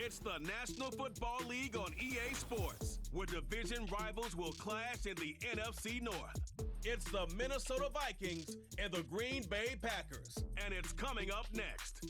It's the National Football League on EA Sports, where division rivals will clash in the NFC North. It's the Minnesota Vikings and the Green Bay Packers, and it's coming up next.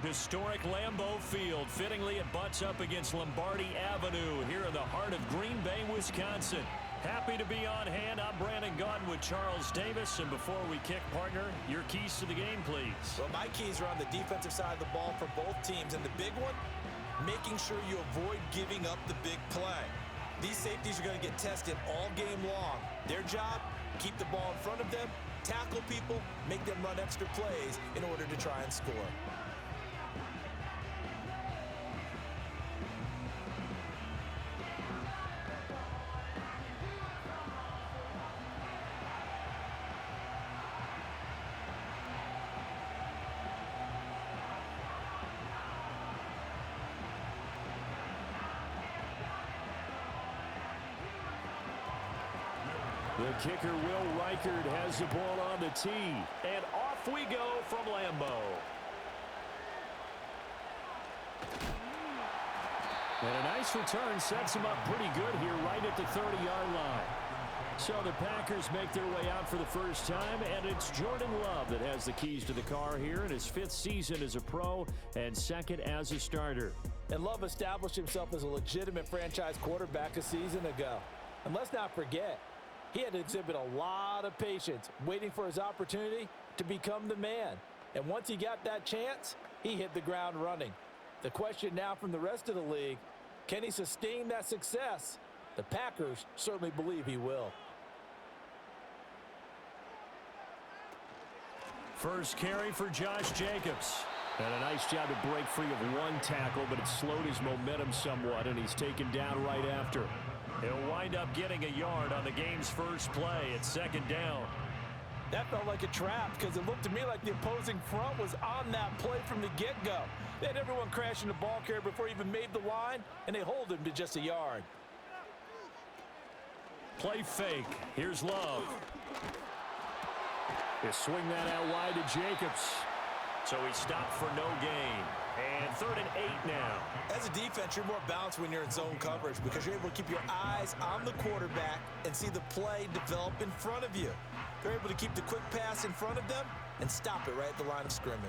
Historic Lambeau Field. Fittingly, it butts up against Lombardi Avenue here in the heart of Green Bay, Wisconsin. Happy to be on hand. I'm Brandon Gaudin with Charles Davis. And before we kick, partner, your keys to the game, please. Well, my keys are on the defensive side of the ball for both teams. And the big one, making sure you avoid giving up the big play. These safeties are going to get tested all game long. Their job, keep the ball in front of them, tackle people, make them run extra plays in order to try and score. The kicker, Will Reichard, has the ball on the tee. And off we go from Lambeau. And a nice return sets him up pretty good here right at the 30-yard line. So the Packers make their way out for the first time, and it's Jordan Love that has the keys to the car here in his 5th season as a pro and 2nd as a starter. And Love established himself as a legitimate franchise quarterback a season ago. And let's not forget, he had to exhibit a lot of patience waiting for his opportunity to become the man. And once he got that chance, he hit the ground running. The question now from the rest of the league, can he sustain that success? The Packers certainly believe he will. First carry for Josh Jacobs. And a nice job to break free of one tackle, but it slowed his momentum somewhat, and he's taken down right after. He'll wind up getting a yard on the game's first play at 2nd down. That felt like a trap because it looked to me like the opposing front was on that play from the get-go. They had everyone crashing the ball carrier before he even made the line, and they hold him to just a yard. Play fake. Here's Love. He'll swing that out wide to Jacobs. So he stopped for no gain. And 3rd and 8 now. As a defense, you're more balanced when you're in zone coverage because you're able to keep your eyes on the quarterback and see the play develop in front of you. You're able to keep the quick pass in front of them and stop it right at the line of scrimmage.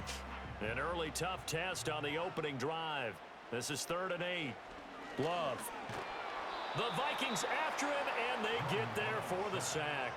An early tough test on the opening drive. This is 3rd and 8. Love. The Vikings after him, and they get there for the sack.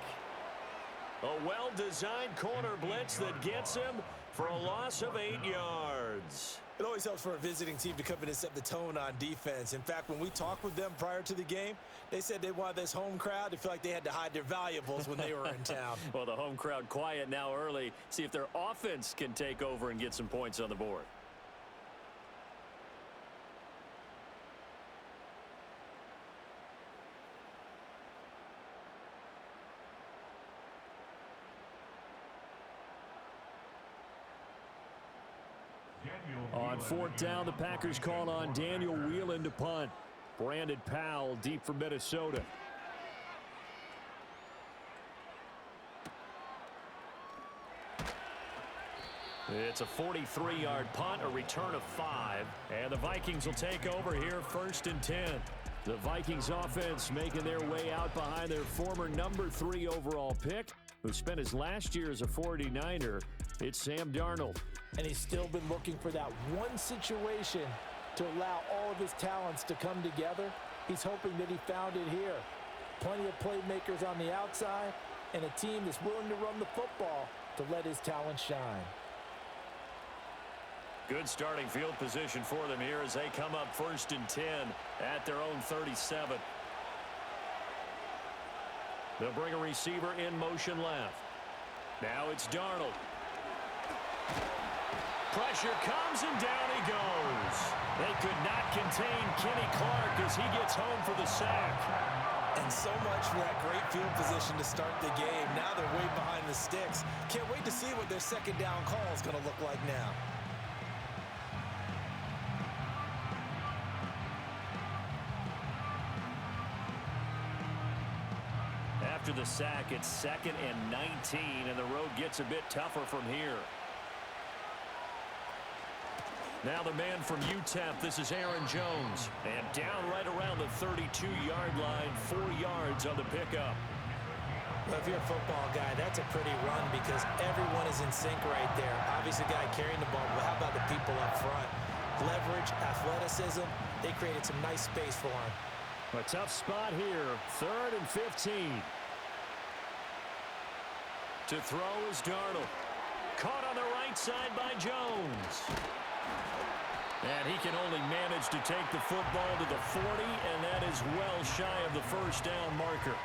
A well-designed corner blitz that gets him for a loss of 8 yards. It always helps for a visiting team to come in and set the tone on defense. In fact, when we talked with them prior to the game, they said they wanted this home crowd to feel like they had to hide their valuables when they were in town. Well, the home crowd quiet now early. See if their offense can take over and get some points on the board. On 4th down, the Packers call on Daniel Whelan to punt. Brandon Powell deep for Minnesota. It's a 43-yard punt, a return of 5. And the Vikings will take over here 1st and 10. The Vikings offense making their way out behind their former number 3 overall pick, who spent his last year as a 49er. It's Sam Darnold. And he's still been looking for that one situation to allow all of his talents to come together. He's hoping that he found it here. Plenty of playmakers on the outside and a team that's willing to run the football to let his talent shine. Good starting field position for them here as they come up 1st and 10 at their own 37. They'll bring a receiver in motion left. Now it's Darnold. Pressure comes, and down he goes. They could not contain Kenny Clark as he gets home for the sack. And so much for that great field position to start the game. Now they're way behind the sticks. Can't wait to see what their 2nd down call is going to look like now. After after the sack, it's 2nd and 19, and the road gets a bit tougher from here. Now the man from UTEP, this is Aaron Jones. And down right around the 32-yard line, 4 yards on the pickup. Well, if you're a football guy, that's a pretty run because everyone is in sync right there. Obviously, the guy carrying the ball, but how about the people up front? Leverage, athleticism, they created some nice space for him. A tough spot here, 3rd and 15. To throw is Darnold. Caught on the right side by Jones. And he can only manage to take the football to the 40, and that is well shy of the first down marker.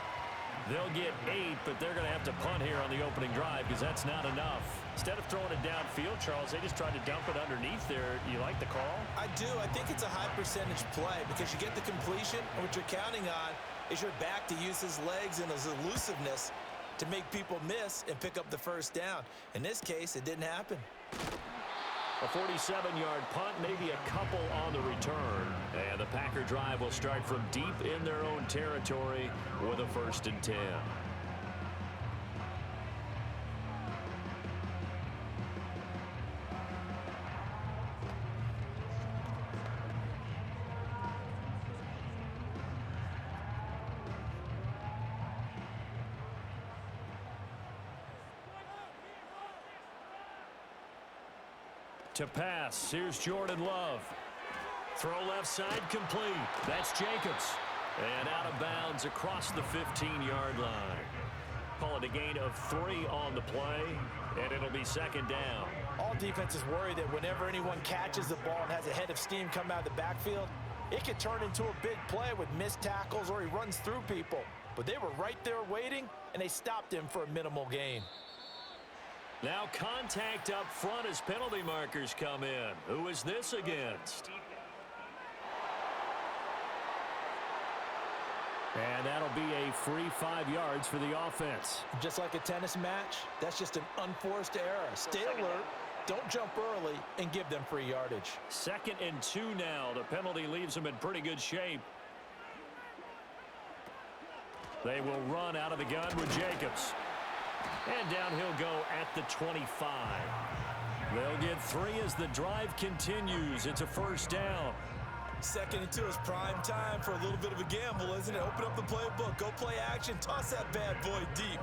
They'll get 8, but they're going to have to punt here on the opening drive because that's not enough. Instead of throwing it downfield, Charles, they just tried to dump it underneath there. You like the call? I do. I think it's a high percentage play because you get the completion, and what you're counting on is your back to use his legs and his elusiveness to make people miss and pick up the first down. In this case, it didn't happen. A 47-yard punt, maybe a couple on the return. And the Packer drive will start from deep in their own territory with a 1st and 10. To pass, here's Jordan Love. Throw left side complete. That's Jacobs. And out of bounds across the 15-yard line. Call it a gain of 3 on the play, and it'll be 2nd down. All defenses worry that whenever anyone catches the ball and has a head of steam come out of the backfield, it could turn into a big play with missed tackles or he runs through people. But they were right there waiting, and they stopped him for a minimal gain. Now contact up front as penalty markers come in. Who is this against? And that'll be a free 5 yards for the offense. Just like a tennis match, that's just an unforced error. Stay alert, don't jump early, and give them free yardage. 2nd and 2 now. The penalty leaves them in pretty good shape. They will run out of the gun with Jacobs. And down he'll go at the 25. They'll get 3 as the drive continues. It's a 1st down. 2nd and 2 is prime time for a little bit of a gamble, isn't it? Open up the playbook, go play action, toss that bad boy deep.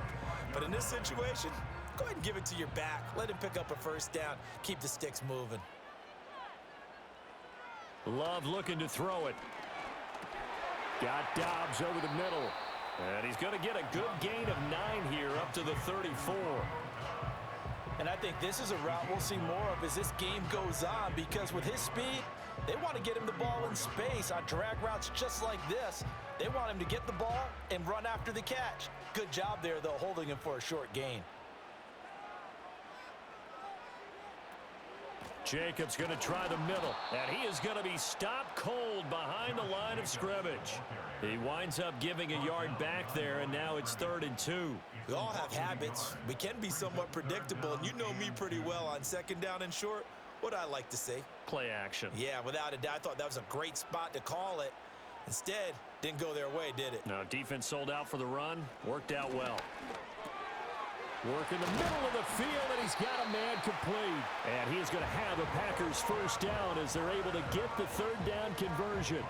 But in this situation, go ahead and give it to your back. Let him pick up a 1st down. Keep the sticks moving. Love looking to throw it. Got Dobbs over the middle. And he's going to get a good gain of 9 here up to the 34. And I think this is a route we'll see more of as this game goes on because with his speed, they want to get him the ball in space on drag routes just like this. They want him to get the ball and run after the catch. Good job there, though, holding him for a short gain. Jacobs going to try the middle, and he is going to be stopped cold behind the line of scrimmage. He winds up giving a yard back there, and now it's 3rd and 2. We all have habits. We can be somewhat predictable, and you know me pretty well on 2nd down and short. What I like to say? Play action. Yeah, without a doubt, I thought that was a great spot to call it. Instead, didn't go their way, did it? No, defense sold out for the run. Worked out well. Work in the middle of the field, and he's got a man complete. And he is going to have the Packers 1st down as they're able to get the 3rd down conversion.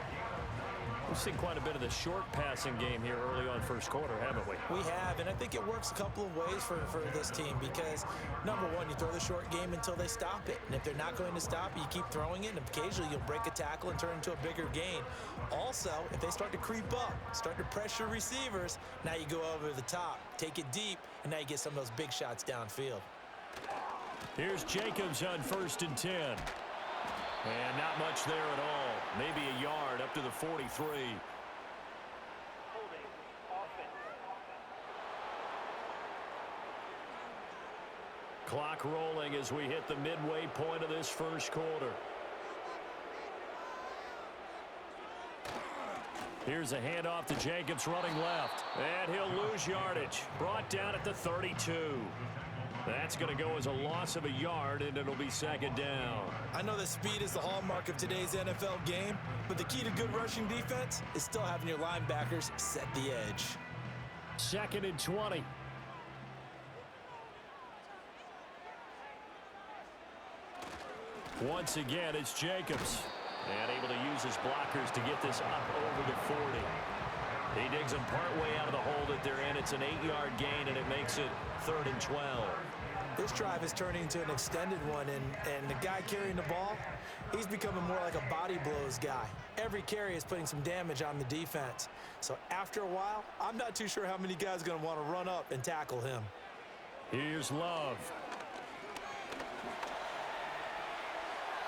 We've seen quite a bit of the short passing game here early on 1st quarter, haven't we? We have, and I think it works a couple of ways for this team because, number one, you throw the short game until they stop it. And if they're not going to stop it, you keep throwing it, and occasionally you'll break a tackle and turn into a bigger gain. Also, if they start to creep up, start to pressure receivers, now you go over the top, take it deep, and now you get some of those big shots downfield. Here's Jacobs on 1st and 10. And not much there at all. Maybe a yard up to the 43. Clock rolling as we hit the midway point of this 1st quarter. Here's a handoff to Jacobs running left. And he'll lose yardage. Brought down at the 32. That's going to go as a loss of a yard, and it'll be 2nd down. I know that speed is the hallmark of today's NFL game, but the key to good rushing defense is still having your linebackers set the edge. 2nd and 20. Once again, it's Jacobs. And able to use his blockers to get this up over the 40. He digs them partway out of the hole that they're in. It's an 8-yard gain, and it makes it 3rd and 12. This drive is turning into an extended one, and the guy carrying the ball, he's becoming more like a body blows guy. Every carry is putting some damage on the defense. So after a while, I'm not too sure how many guys are going to want to run up and tackle him. Here's Love.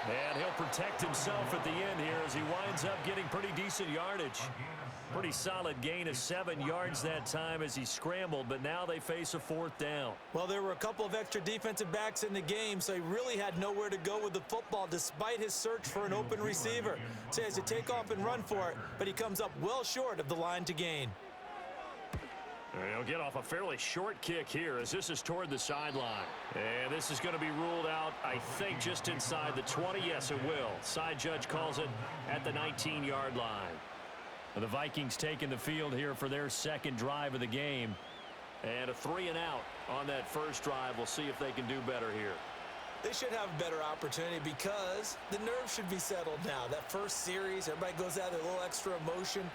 And he'll protect himself at the end here as he winds up getting pretty decent yardage. Pretty solid gain of 7 yards that time as he scrambled, but now they face a 4th down. Well, there were a couple of extra defensive backs in the game, so he really had nowhere to go with the football despite his search for an open receiver. So he has to take off and run for it, but he comes up well short of the line to gain. He'll get off a fairly short kick here as this is toward the sideline. And this is going to be ruled out, I think, just inside the 20. Yes, it will. Side judge calls it at the 19-yard line. The Vikings taking the field here for their 2nd drive of the game. And a 3-and-out on that first drive. We'll see if they can do better here. They should have a better opportunity because the nerves should be settled now. That first series, everybody goes out there, a little extra emotion.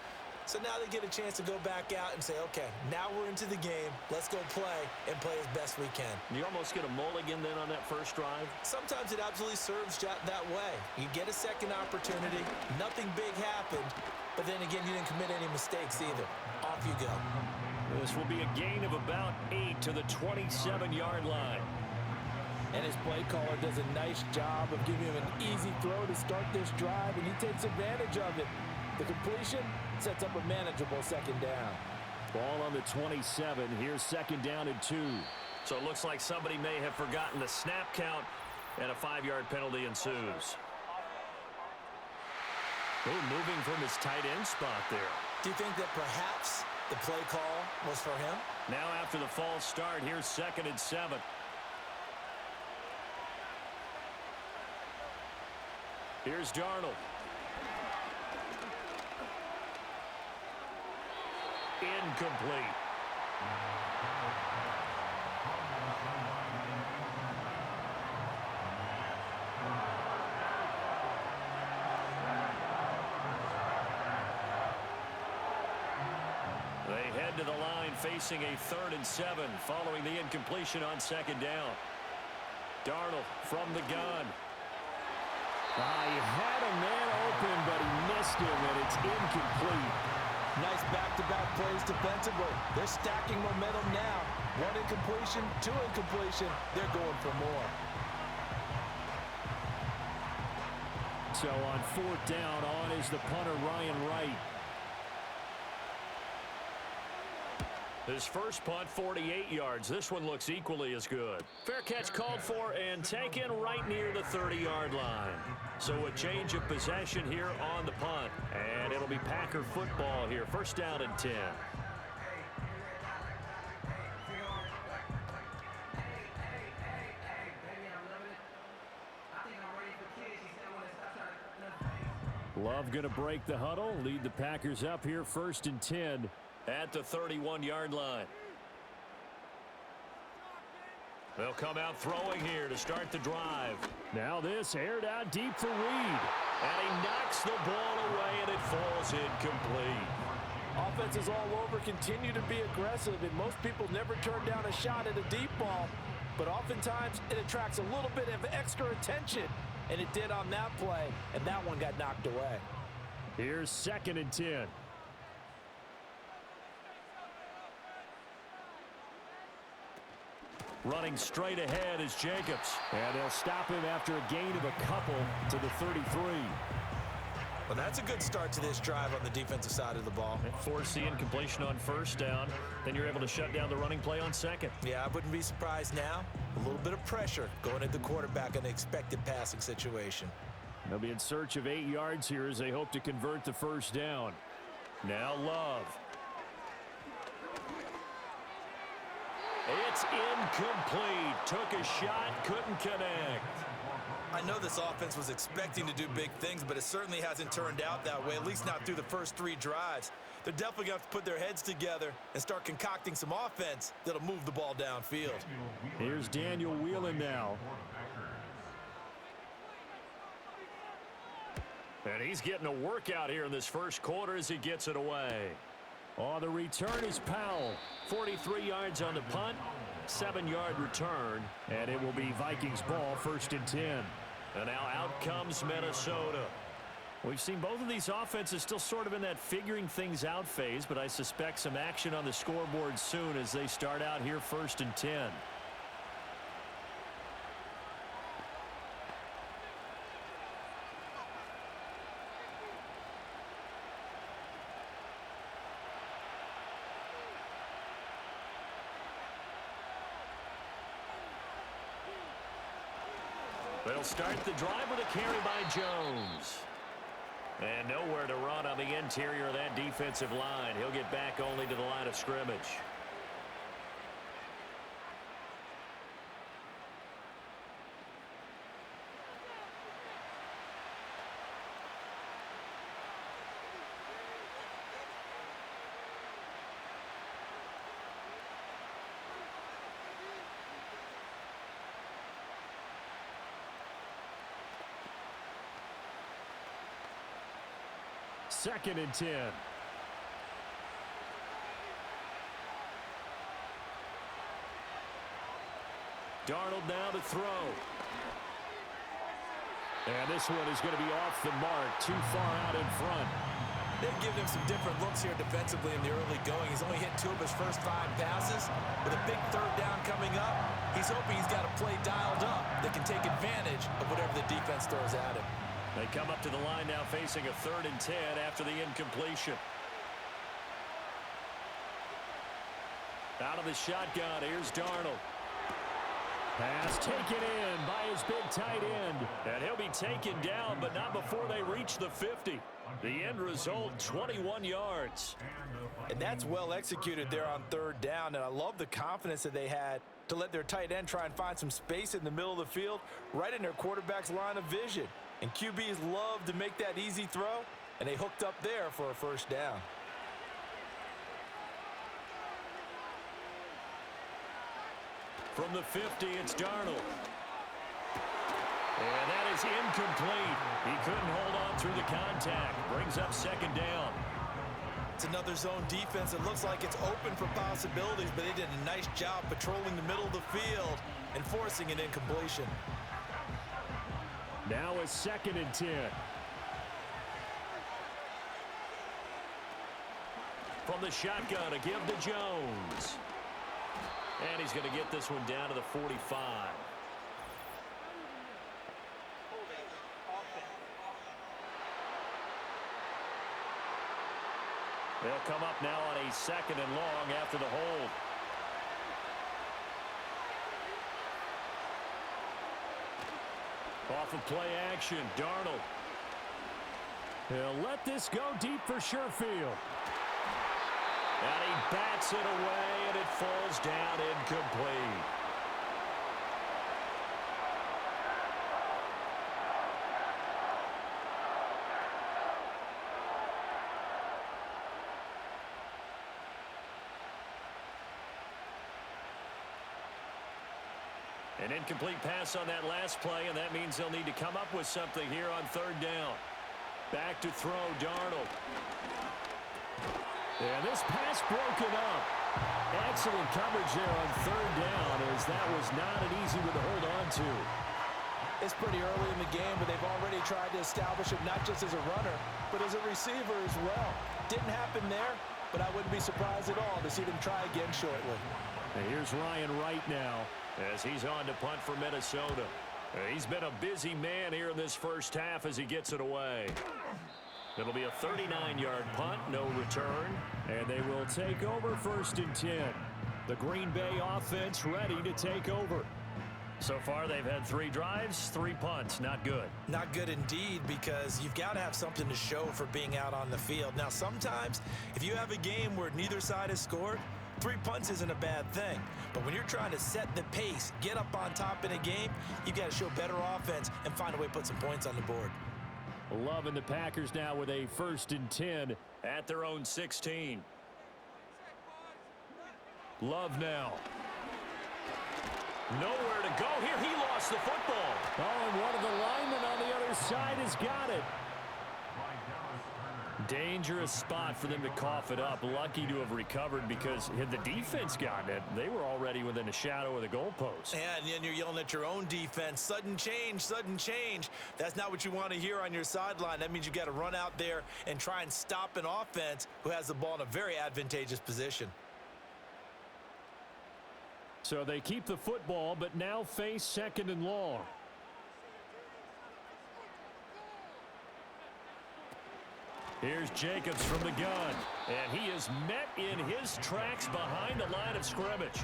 So now they get a chance to go back out and say, okay, now we're into the game. Let's go play and play as best we can. You almost get a mulligan then on that first drive? Sometimes it absolutely serves that way. You get a second opportunity. Nothing big happened. But then again, you didn't commit any mistakes either. Off you go. This will be a gain of about 8 to the 27-yard line. And his play caller does a nice job of giving him an easy throw to start this drive, and he takes advantage of it. The completion sets up a manageable 2nd down. Ball on the 27. Here's 2nd down and 2. So it looks like somebody may have forgotten the snap count, and a 5-yard penalty ensues. Moving from his tight end spot there. Do you think that perhaps the play call was for him? Now after the false start, here's 2nd and 7. Here's Darnold. Incomplete. They head to the line facing a 3rd and 7 following the incompletion on 2nd down. Darnold from the gun. He had a man open, but he missed him, and it's incomplete. Nice back-to-back plays defensively. They're stacking momentum now. 1 incompletion, 2 incompletion. They're going for more. So on 4th down, on is the punter, Ryan Wright. His first punt, 48 yards. This one looks equally as good. Fair catch called for and taken right near the 30-yard line. So a change of possession here on the punt. And it'll be Packer football here. 1st down and 10. Love going to break the huddle, lead the Packers up here 1st and 10 at the 31-yard line. They'll come out throwing here to start the drive. Now this aired out deep for Reed. And he knocks the ball away, and it falls incomplete. Offenses all over continue to be aggressive, and most people never turn down a shot at a deep ball. But oftentimes, it attracts a little bit of extra attention. And it did on that play, and that one got knocked away. Here's 2nd and 10. Running straight ahead is Jacobs. And they'll stop him after a gain of a couple to the 33. Well, that's a good start to this drive on the defensive side of the ball. Force the incompletion on 1st down. Then you're able to shut down the running play on 2nd. Yeah, I wouldn't be surprised now. A little bit of pressure going at the quarterback in an expected passing situation. They'll be in search of 8 yards here as they hope to convert the 1st down. Now Love. It's incomplete. Took a shot, couldn't connect. I know this offense was expecting to do big things, but it certainly hasn't turned out that way, at least not through the first 3 drives. They're definitely going to have to put their heads together and start concocting some offense that'll move the ball downfield. Here's Daniel Whelan now. And he's getting a workout here in this first quarter as he gets it away. On the return is Powell. 43 yards on the punt, 7-yard return, and it will be Vikings ball, 1st and 10. And now out comes Minnesota. We've seen both of these offenses still sort of in that figuring things out phase, but I suspect some action on the scoreboard soon as they start out here 1st and 10. They'll start the drive with a carry by Jones. And nowhere to run on the interior of that defensive line. He'll get back only to the line of scrimmage. Second and 10. Darnold now to throw. And this one is going to be off the mark, too far out in front. They've given him some different looks here defensively in the early going. He's only hit 2 of his first 5 passes. With a big 3rd down coming up, he's hoping he's got a play dialed up that can take advantage of whatever the defense throws at him. They come up to the line now facing a 3rd and 10 after the incompletion. Out of the shotgun, here's Darnold. Pass taken in by his big tight end. And he'll be taken down, but not before they reach the 50. The end result, 21 yards. And that's well executed there on 3rd down, and I love the confidence that they had to let their tight end try and find some space in the middle of the field, right in their quarterback's line of vision. And QBs love to make that easy throw, and they hooked up there for a 1st down. From the 50, it's Darnold. And that is incomplete. He couldn't hold on through the contact. Brings up 2nd down. It's another zone defense. It looks like it's open for possibilities, but they did a nice job patrolling the middle of the field and forcing an incompletion. Now it's 2nd and 10. From the shotgun, a give to Jones. And he's going to get this one down to the 45. They'll come up now on a 2nd and long after the hold. Off of play action, Darnold. He'll let this go deep for Sherfield. And he bats it away, and it falls down incomplete. An incomplete pass on that last play, and that means they'll need to come up with something here on 3rd down. Back to throw, Darnold. And this pass broken up. Excellent coverage there on 3rd down, as that was not an easy one to hold on to. It's pretty early in the game, but they've already tried to establish him not just as a runner, but as a receiver as well. Didn't happen there, but I wouldn't be surprised at all to see them try again shortly. And here's Ryan Wright now, as he's on to punt for Minnesota. He's been a busy man here in this first half as he gets it away. It'll be a 39-yard punt, no return, and they will take over 1st and 10. The Green Bay offense ready to take over. So far, they've had 3 drives, 3 punts. Not good. Not good indeed, because you've got to have something to show for being out on the field. Now, sometimes, if you have a game where neither side has scored, 3 punts isn't a bad thing. But when you're trying to set the pace, get up on top in a game, you got to show better offense and find a way to put some points on the board. Love and the Packers now with a 1st and 10 at their own 16. Love now. Nowhere to go here. He lost the football. Oh, and one of the linemen on the other side has got it. Dangerous spot for them to cough it up. Lucky to have recovered because had the defense gotten it, they were already within a shadow of the goalpost. Yeah, and then you're yelling at your own defense. Sudden change, sudden change. That's not what you want to hear on your sideline. That means you've got to run out there and try and stop an offense who has the ball in a very advantageous position. So they keep the football, but now face 2nd and long. Here's Jacobs from the gun, and he is met in his tracks behind the line of scrimmage.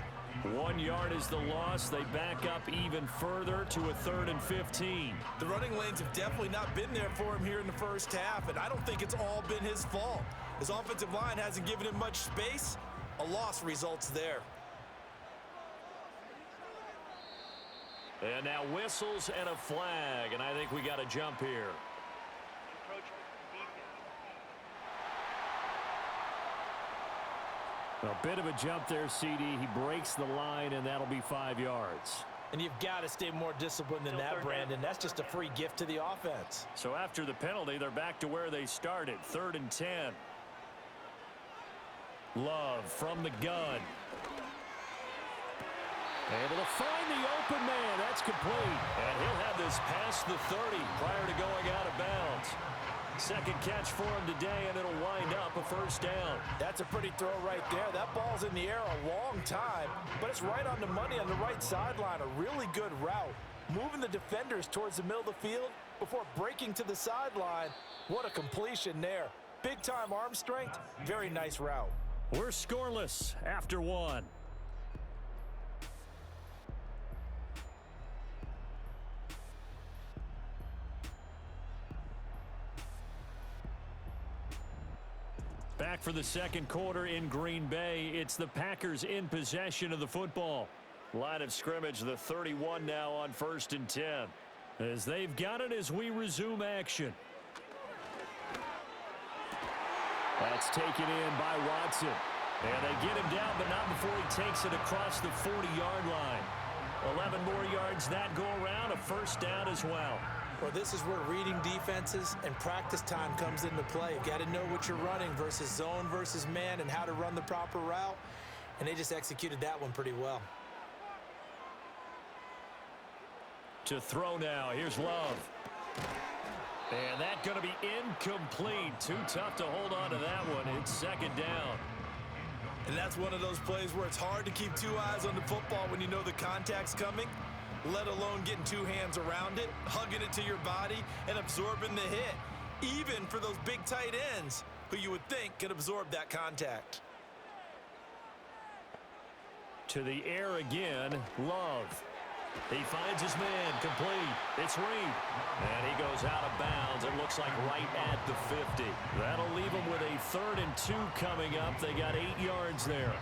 1 yard is the loss. They back up even further to a 3rd and 15. The running lanes have definitely not been there for him here in the first half, and I don't think it's all been his fault. His offensive line hasn't given him much space. A loss results there. And now whistles and a flag, and I think we got a jump here. A bit of a jump there, CD. He breaks the line, and that'll be 5 yards. And you've got to stay more disciplined than that, Brandon. That's just a free gift to the offense. So after the penalty, they're back to where they started, 3rd and 10. Love from the gun. Able to find the open man. That's complete. And he'll have this past the 30 prior to going out of bounds. Second catch for him today, and it'll wind up a 1st down. That's a pretty throw right there. That ball's in the air a long time, but it's right on the money on the right sideline. A really good route. Moving the defenders towards the middle of the field before breaking to the sideline. What a completion there. Big-time arm strength. Very nice route. We're scoreless after 1. Back for the 2nd quarter in Green Bay. It's the Packers in possession of the football. Line of scrimmage, the 31 now on 1st and 10. As they've got it as we resume action. That's taken in by Watson. And they get him down, but not before he takes it across the 40-yard line. 11 more yards that go around, a 1st down as well. Well, this is where reading defenses and practice time comes into play. You've got to know what you're running versus zone versus man and how to run the proper route. And they just executed that one pretty well. To throw now. Here's Love. And that's going to be incomplete. Too tough to hold on to that one. It's 2nd down. And that's one of those plays where it's hard to keep 2 eyes on the football when you know the contact's coming, let alone getting 2 hands around it, hugging it to your body, and absorbing the hit, even for those big tight ends who you would think could absorb that contact. To the air again, Love. He finds his man, complete. It's Reed. And he goes out of bounds. It looks like right at the 50. That'll leave him with a 3rd and 2 coming up. They got 8 yards there.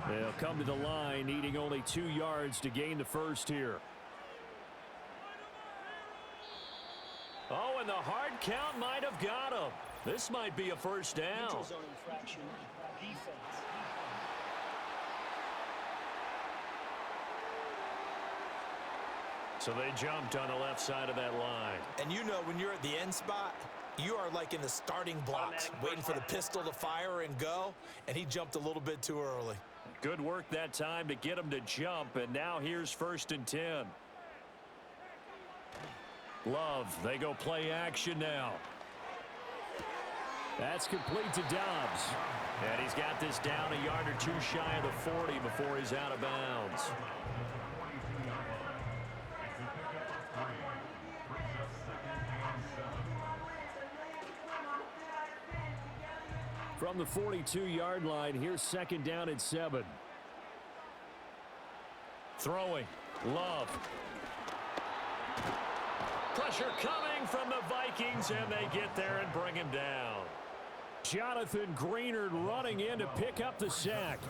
They'll come to the line, needing only 2 yards to gain the 1st here. Oh, and the hard count might have got him. This might be a 1st down. Neutral zone infraction, defense. So they jumped on the left side of that line. And you know when you're at the end spot, you are like in the starting blocks, waiting for the pistol to fire and go, and he jumped a little bit too early. Good work that time to get him to jump, and now here's 1st and 10. Love, they go play action now. That's complete to Dobbs. And he's got this down a yard or 2 shy of the 40 before he's out of bounds. From the 42-yard line, here's 2nd down and 7. Throwing. Love. Pressure coming from the Vikings, and they get there and bring him down. Jonathan Greenard running in to pick up the sack.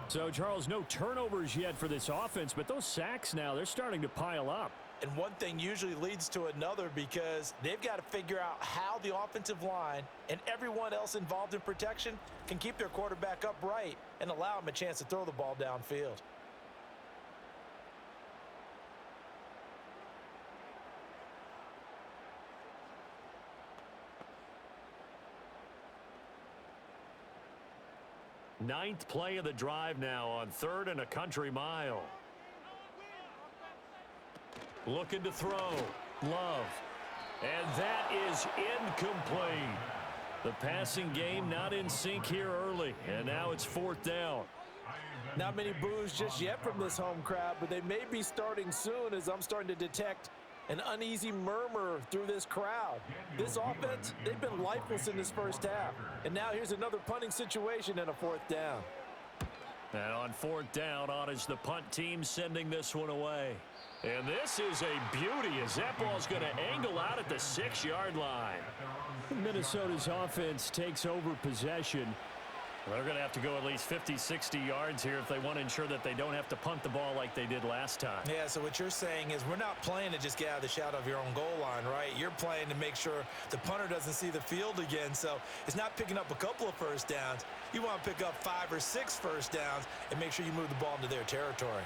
So, Charles, no turnovers yet for this offense, but those sacks now, they're starting to pile up. And one thing usually leads to another because they've got to figure out how the offensive line and everyone else involved in protection can keep their quarterback upright and allow him a chance to throw the ball downfield. Ninth play of the drive now on 3rd and a country mile. Looking to throw. Love. And that is incomplete. The passing game not in sync here early. And now it's 4th down. Not many boos just yet from this home crowd, but they may be starting soon as I'm starting to detect an uneasy murmur through this crowd. This offense, they've been lifeless in this first half. And now here's another punting situation and a 4th down. And on 4th down, on is the punt team sending this one away. And this is a beauty as that ball's going to angle out at the 6-yard line. Minnesota's offense takes over possession. They're going to have to go at least 50, 60 yards here if they want to ensure that they don't have to punt the ball like they did last time. Yeah, so what you're saying is we're not playing to just get out of the shadow of your own goal line, right? You're playing to make sure the punter doesn't see the field again. So it's not picking up a couple of first downs. You want to pick up 5 or 6 first downs and make sure you move the ball into their territory.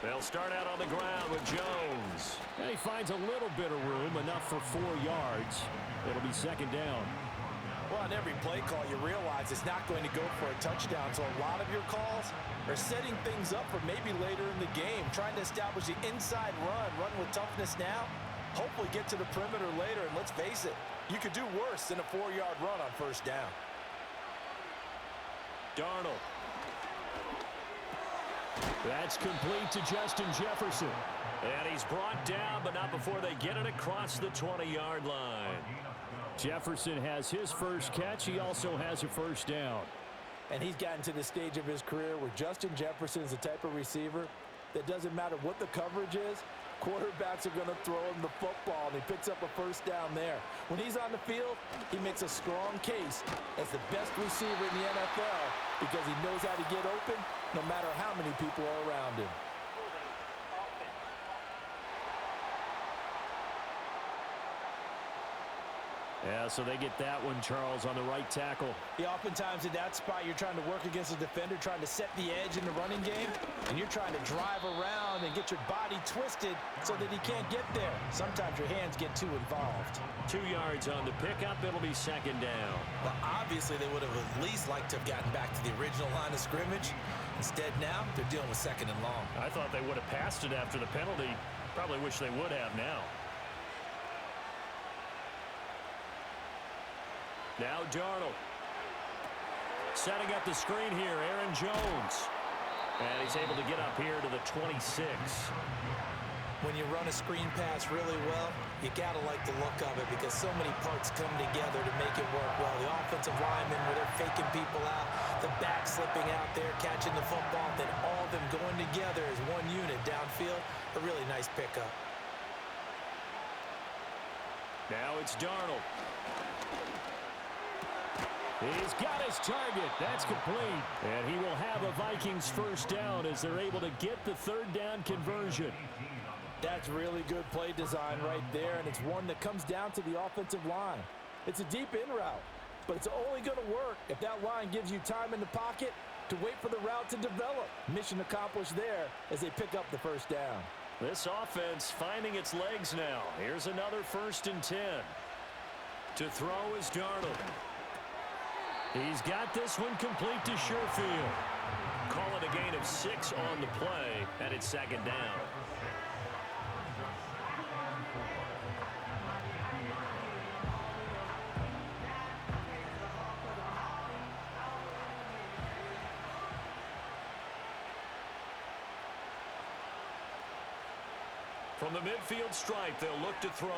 They'll start out on the ground with Jones. And he finds a little bit of room, enough for 4 yards. It'll be 2nd down. Well, on every play call, you realize it's not going to go for a touchdown. So a lot of your calls are setting things up for maybe later in the game, trying to establish the inside run with toughness now, hopefully get to the perimeter later. And let's face it, you could do worse than a 4-yard run on 1st down. Darnold. That's complete to Justin Jefferson. And he's brought down, but not before they get it across the 20-yard line. Jefferson has his first catch. He also has a 1st down. And he's gotten to the stage of his career where Justin Jefferson is the type of receiver that doesn't matter what the coverage is, quarterbacks are going to throw him the football, and he picks up a 1st down there. When he's on the field, he makes a strong case as the best receiver in the NFL because he knows how to get open no matter how many people are around him. Yeah, so they get that one, Charles, on the right tackle. Yeah, oftentimes in that spot, you're trying to work against a defender, trying to set the edge in the running game, and you're trying to drive around and get your body twisted so that he can't get there. Sometimes your hands get too involved. 2 yards on the pickup. It'll be 2nd down. Well, obviously, they would have at least liked to have gotten back to the original line of scrimmage. Instead, now, they're dealing with 2nd and long. I thought they would have passed it after the penalty. Probably wish they would have now. Now Darnold. Setting up the screen here, Aaron Jones. And he's able to get up here to the 26. When you run a screen pass really well, you got to like the look of it because so many parts come together to make it work well. The offensive linemen, where they're faking people out, the back slipping out there, catching the football, then all of them going together as one unit downfield. A really nice pickup. Now it's Darnold. He's got his target. That's complete. And he will have a Vikings 1st down as they're able to get the 3rd down conversion. That's really good play design right there, and it's one that comes down to the offensive line. It's a deep in route, but it's only going to work if that line gives you time in the pocket to wait for the route to develop. Mission accomplished there as they pick up the 1st down. This offense finding its legs now. Here's another 1st and 10. To throw is Darnold. He's got this one complete to Sherfield. Call it a gain of 6 on the play, and it's 2nd down. From the midfield stripe, they'll look to throw.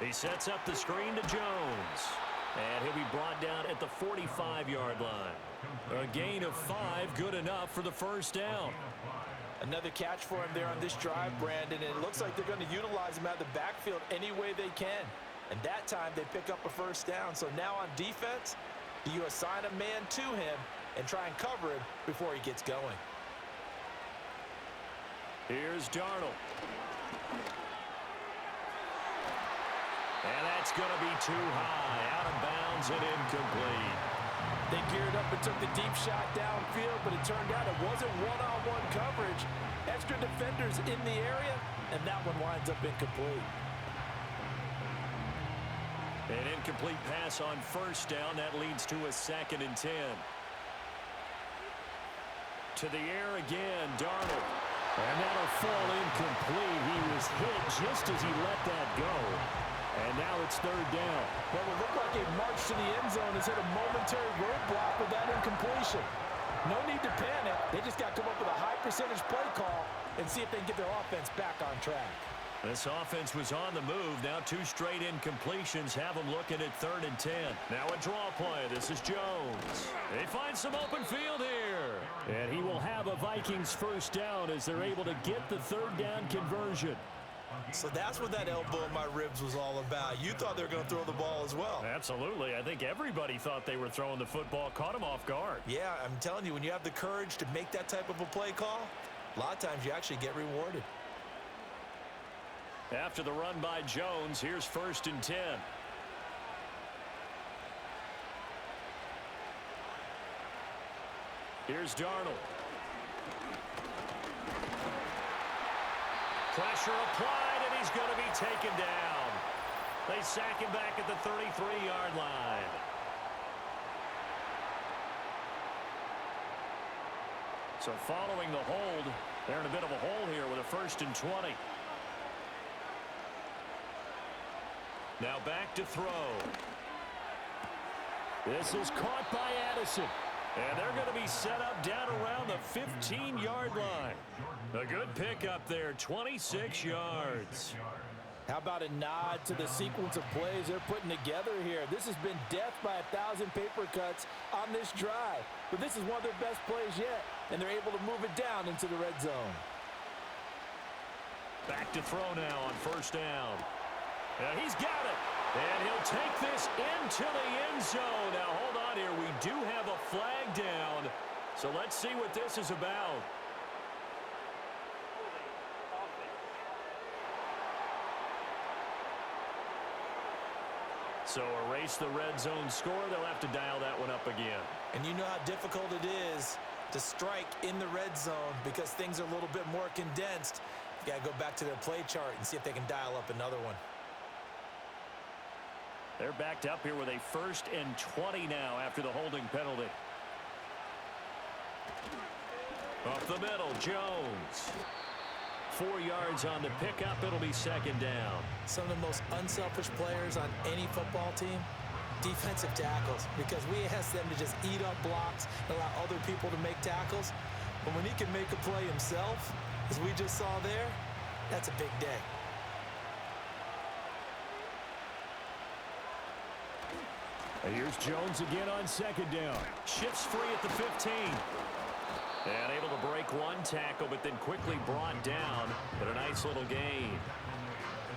He sets up the screen to Jones. And he'll be brought down at the 45-yard line. A gain of 5, good enough for the 1st down. Another catch for him there on this drive, Brandon, and it looks like they're going to utilize him out of the backfield any way they can. And that time they pick up a first down. So now on defense, do you assign a man to him and try and cover him before he gets going? Here's Darnold. And that's going to be too high, out of bounds and incomplete. They geared up and took the deep shot downfield, but it turned out it wasn't one-on-one coverage. Extra defenders in the area, and that one winds up incomplete. An incomplete pass on first down. That leads to a 2nd and 10. To the air again, Darnold. And that'll fall incomplete. He was hit just as he let that go. And now it's 3rd down. Well, it looked like a march to the end zone has hit a momentary roadblock with that incompletion. No need to panic. They just got to come up with a high percentage play call and see if they can get their offense back on track. This offense was on the move. Now 2 straight incompletions have them looking at 3rd and 10. Now a draw play. This is Jones. They find some open field here. And he will have a Vikings first down as they're able to get the 3rd down conversion. So that's what that elbow in my ribs was all about. You thought they were going to throw the ball as well. Absolutely. I think everybody thought they were throwing the football, caught him off guard. Yeah, I'm telling you, when you have the courage to make that type of a play call, a lot of times you actually get rewarded. After the run by Jones, here's 1st and 10. Here's Darnold. Pressure applied, and he's going to be taken down. They sack him back at the 33-yard line. So following the hold, they're in a bit of a hole here with a 1st and 20. Now back to throw. This is caught by Addison. And they're going to be set up down around the 15-yard line. A good pickup there, 26 yards. How about a nod to the sequence of plays they're putting together here? This has been death by 1,000 paper cuts on this drive. But this is one of their best plays yet, and they're able to move it down into the red zone. Back to throw now on 1st down. And he's got it. And he'll take this into the end zone. Now, hold on here. We do have a flag down. So let's see what this is about. So erase the red zone score. They'll have to dial that one up again. And you know how difficult it is to strike in the red zone because things are a little bit more condensed. You got to go back to their play chart and see if they can dial up another one. They're backed up here with a 1st and 20 now after the holding penalty. Up the middle, Jones. 4 yards on the pickup. It'll be 2nd down. Some of the most unselfish players on any football team, defensive tackles, because we ask them to just eat up blocks and allow other people to make tackles. But when he can make a play himself, as we just saw there, that's a big day. And here's Jones again on 2nd down. Shifts free at the 15. And able to break one tackle, but then quickly brought down. But a nice little gain.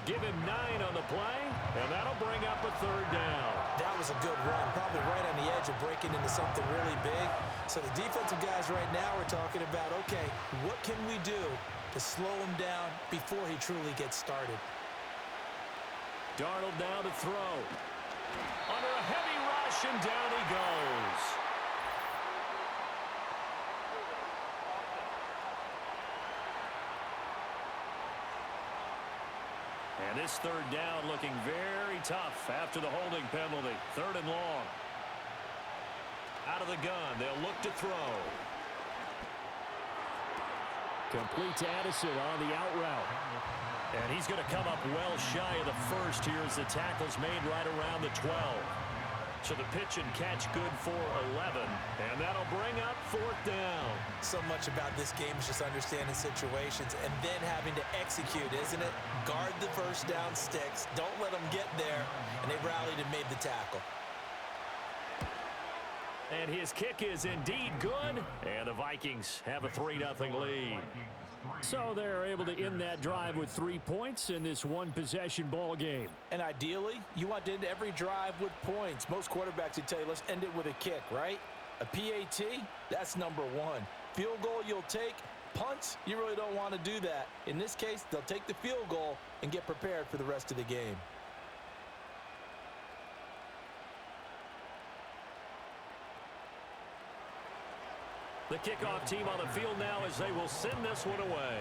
Give him 9 on the play, and that'll bring up a 3rd down. That was a good run, probably right on the edge of breaking into something really big. So the defensive guys right now are talking about, okay, what can we do to slow him down before he truly gets started? Darnold now to throw. Under a heavy rush, and down he goes. And this 3rd down looking very tough after the holding penalty. 3rd and long. Out of the gun, they'll look to throw. Complete to Addison on the out route. And he's going to come up well shy of the 1st here as the tackle's made right around the 12. So the pitch and catch good for 11. And that'll bring up 4th down. So much about this game is just understanding situations and then having to execute, isn't it? Guard the 1st down sticks. Don't let them get there. And they rallied and made the tackle. And his kick is indeed good. And the Vikings have a 3-0 lead. So they're able to end that drive with 3 points in this one-possession ball game. And ideally, you want to end every drive with points. Most quarterbacks would tell you, let's end it with a kick, right? A PAT, that's number one. Field goal you'll take. Punts, you really don't want to do that. In this case, they'll take the field goal and get prepared for the rest of the game. The kickoff team on the field now as they will send this one away.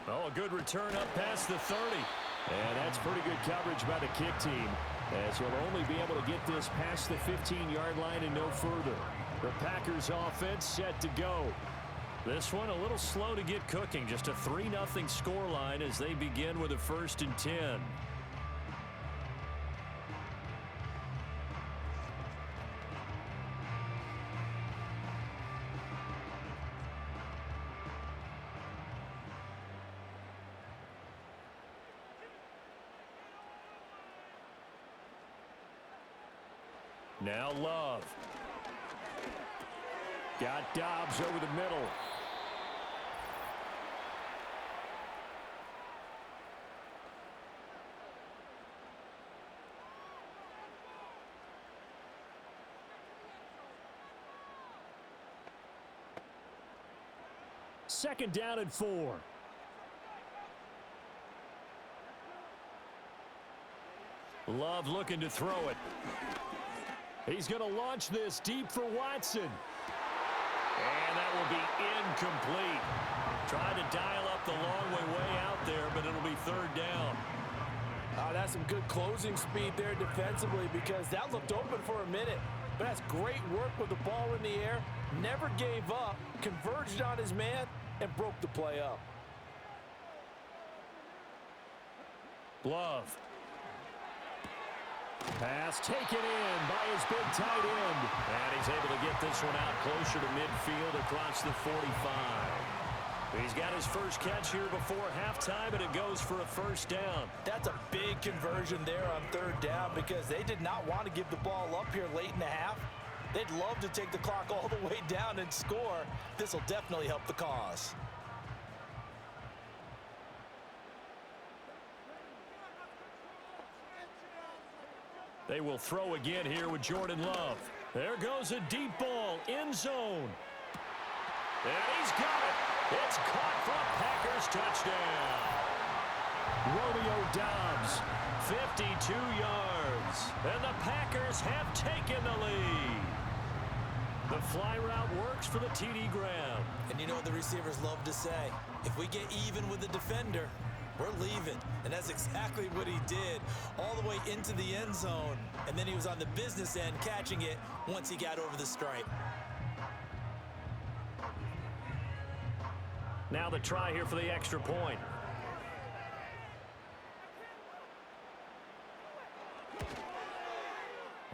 Oh, a good return up past the 30. And that's pretty good coverage by the kick team, as he'll only be able to get this past the 15-yard line and no further. The Packers offense set to go. This one a little slow to get cooking. Just a 3-0 scoreline as they begin with a 1st and 10. Now Love. Got Dobbs over the middle. Second down and 4. Love looking to throw it. He's going to launch this deep for Watson. And that will be incomplete. Trying to dial up the long way out there, but it'll be 3rd down. That's some good closing speed there defensively, because that looked open for a minute. But that's great work with the ball in the air. Never gave up, converged on his man, and broke the play up. Love. Pass taken in by his big tight end. And he's able to get this one out closer to midfield across the 45. He's got his first catch here before halftime, and it goes for a 1st down. That's a big conversion there on 3rd down, because they did not want to give the ball up here late in the half. They'd love to take the clock all the way down and score. This will definitely help the cause. They will throw again here with Jordan Love. There goes a deep ball, end zone. And he's got it. It's caught for a Packers touchdown. Romeo Dobbs. 52 yards. And the Packers have taken the lead. The fly route works for the TD grab. And you know what the receivers love to say? If we get even with the defender, we're leaving. And that's exactly what he did, all the way into the end zone. And then he was on the business end catching it once he got over the stripe. Now the try here for the extra point.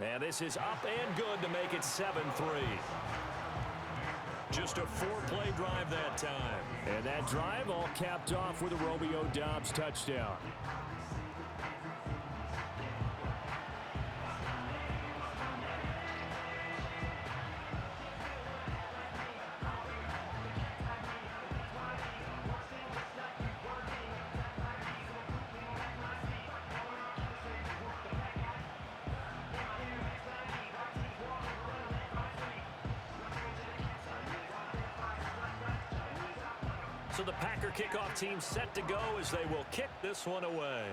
And this is up and good to make it 7-3. Just a 4-play drive that time. And that drive all capped off with a Romeo Dobbs touchdown. So the Packer kickoff team set to go as they will kick this one away.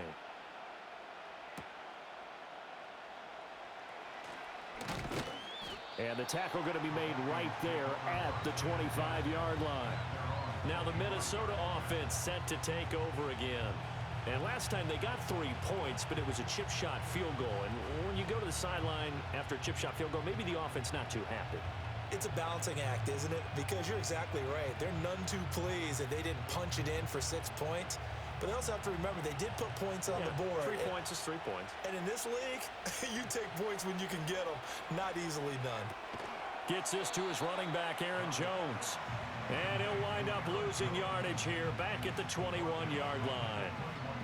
And the tackle going to be made right there at the 25-yard line. Now the Minnesota offense set to take over again. And last time they got 3 points, but it was a chip shot field goal. And when you go to the sideline after a chip shot field goal, maybe the offense not too happy. It's a balancing act, isn't it? Because you're exactly right. They're none too pleased that they didn't punch it in for 6 points. But they also have to remember they did put points on the board. 3 points is 3 points. And in this league, you take points when you can get them. Not easily done. Gets this to his running back, Aaron Jones. And he'll wind up losing yardage here back at the 21-yard line.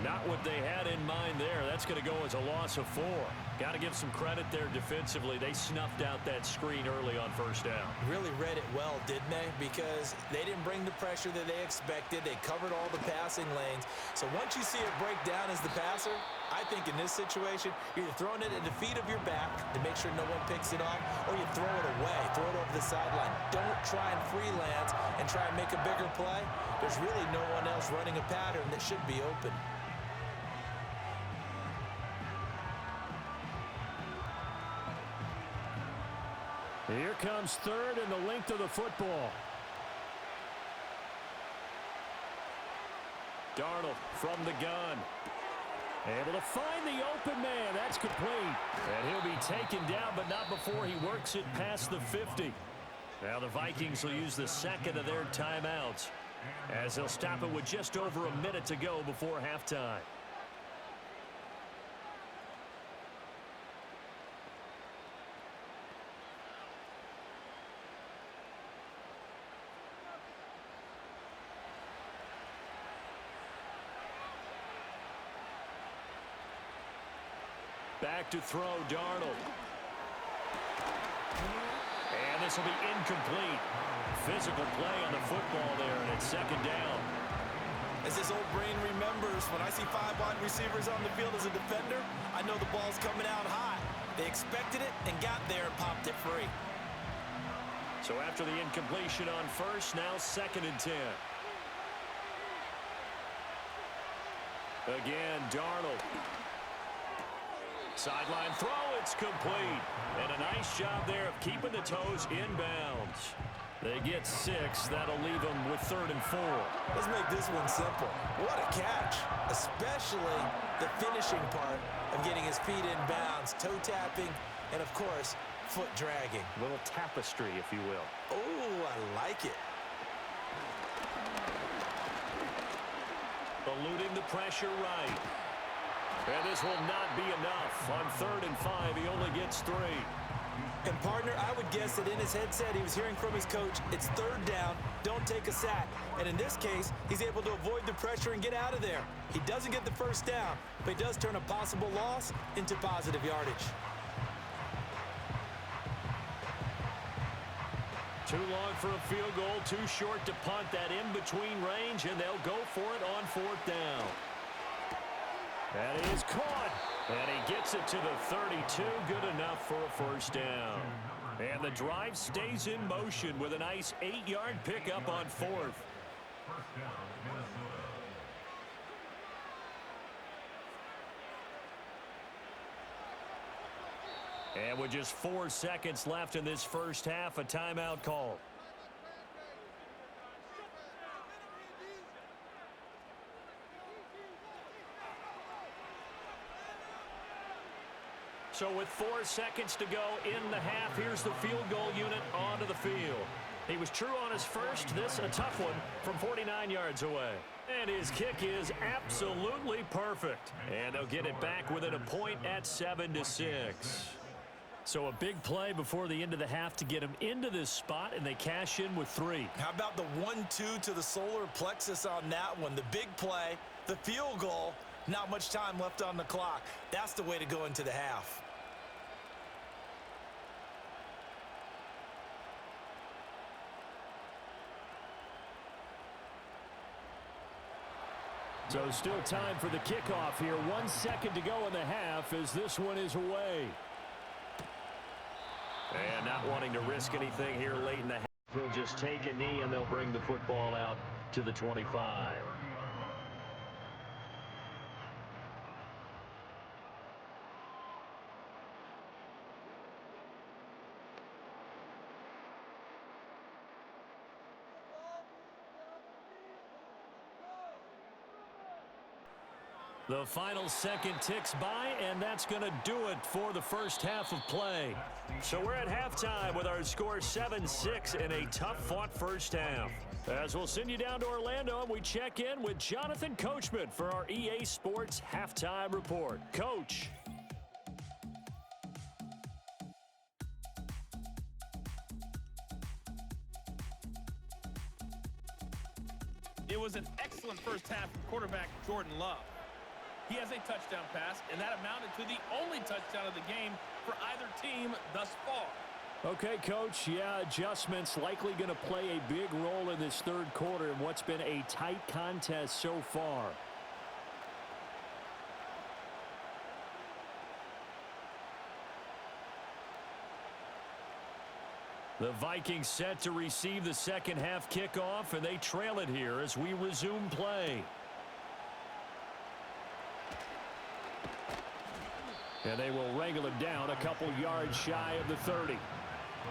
Not what they had in mind there. That's going to go as a loss of 4. Got to give some credit there defensively. They snuffed out that screen early on first down. Really read it well, didn't they? Because they didn't bring the pressure that they expected. They covered all the passing lanes. So once you see it break down as the passer, I think in this situation, you're either throwing it at the feet of your back to make sure no one picks it off, or you throw it away, throw it over the sideline. Don't try and freelance and try and make a bigger play. There's really no one else running a pattern that should be open. Here comes third and the length of the football. Darnold from the gun. Able to find the open man. That's complete. And he'll be taken down, but not before he works it past the 50. Now the Vikings will use the second of their timeouts as they'll stop it with just over a minute to go before halftime. Back to throw, Darnold. And this will be incomplete. Physical play on the football there, and it's second down. As this old brain remembers, when I see 5 wide receivers on the field as a defender, I know the ball's coming out high. They expected it and got there and popped it free. So after the incompletion on first, now second and 10. Again, Darnold. Sideline throw, it's complete. And a nice job there of keeping the toes inbounds. They get 6. That'll leave them with 3rd and 4. Let's make this one simple. What a catch, especially the finishing part of getting his feet in bounds, toe tapping, and of course, foot dragging. A little tapestry, if you will. Oh, I like it. Eluding the pressure right. And this will not be enough. On 3rd and 5, he only gets 3. And partner, I would guess that in his headset he was hearing from his coach, it's 3rd down, don't take a sack. And in this case, he's able to avoid the pressure and get out of there. He doesn't get the first down, but he does turn a possible loss into positive yardage. Too long for a field goal, too short to punt. That in-between range, and they'll go for it on 4th down. That is caught, and he gets it to the 32. Good enough for a first down. And the drive stays in motion with a nice 8-yard pickup on 4th. And with just 4 seconds left in this first half, a timeout call. So with 4 seconds to go in the half, here's the field goal unit onto the field. He was true on his first. This a tough one from 49 yards away. And his kick is absolutely perfect. And they'll get it back within a point at 7-6. So a big play before the end of the half to get him into this spot, and they cash in with 3. How about the 1-2 to the solar plexus on that one? The big play, the field goal, not much time left on the clock. That's the way to go into the half. So still time for the kickoff here. 1 second to go in the half as this one is away. And not wanting to risk anything here late in the half. They'll just take a knee and they'll bring the football out to the 25. The final second ticks by, and that's going to do it for the first half of play. So we're at halftime with our score 7-6 in a tough-fought first half. As we'll send you down to Orlando, and we check in with Jonathan Coachman for our EA Sports Halftime Report. Coach. It was an excellent first half from quarterback Jordan Love. He has a touchdown pass, and that amounted to the only touchdown of the game for either team thus far. Okay, Coach, yeah, adjustments likely going to play a big role in this third quarter in what's been a tight contest so far. The Vikings set to receive the second half kickoff, and they trail it here as we resume play. And they will wrangle it down a couple yards shy of the 30.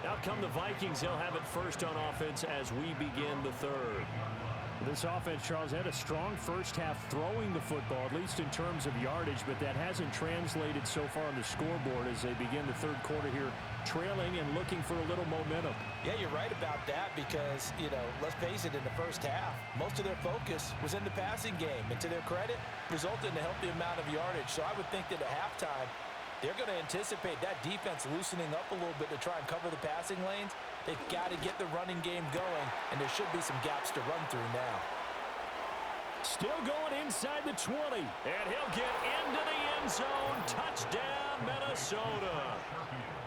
Out come the Vikings. They'll have it first on offense as we begin the third. This offense, Charles, had a strong first half throwing the football, at least in terms of yardage, but that hasn't translated so far on the scoreboard as they begin the third quarter here, trailing and looking for a little momentum. Yeah, you're right about that because, let's face it, in the first half, most of their focus was in the passing game. And to their credit, resulted in a healthy amount of yardage. So I would think that at halftime, they're going to anticipate that defense loosening up a little bit to try and cover the passing lanes. They've got to get the running game going, and there should be some gaps to run through now. Still going inside the 20, and he'll get into the end zone. Touchdown, Minnesota.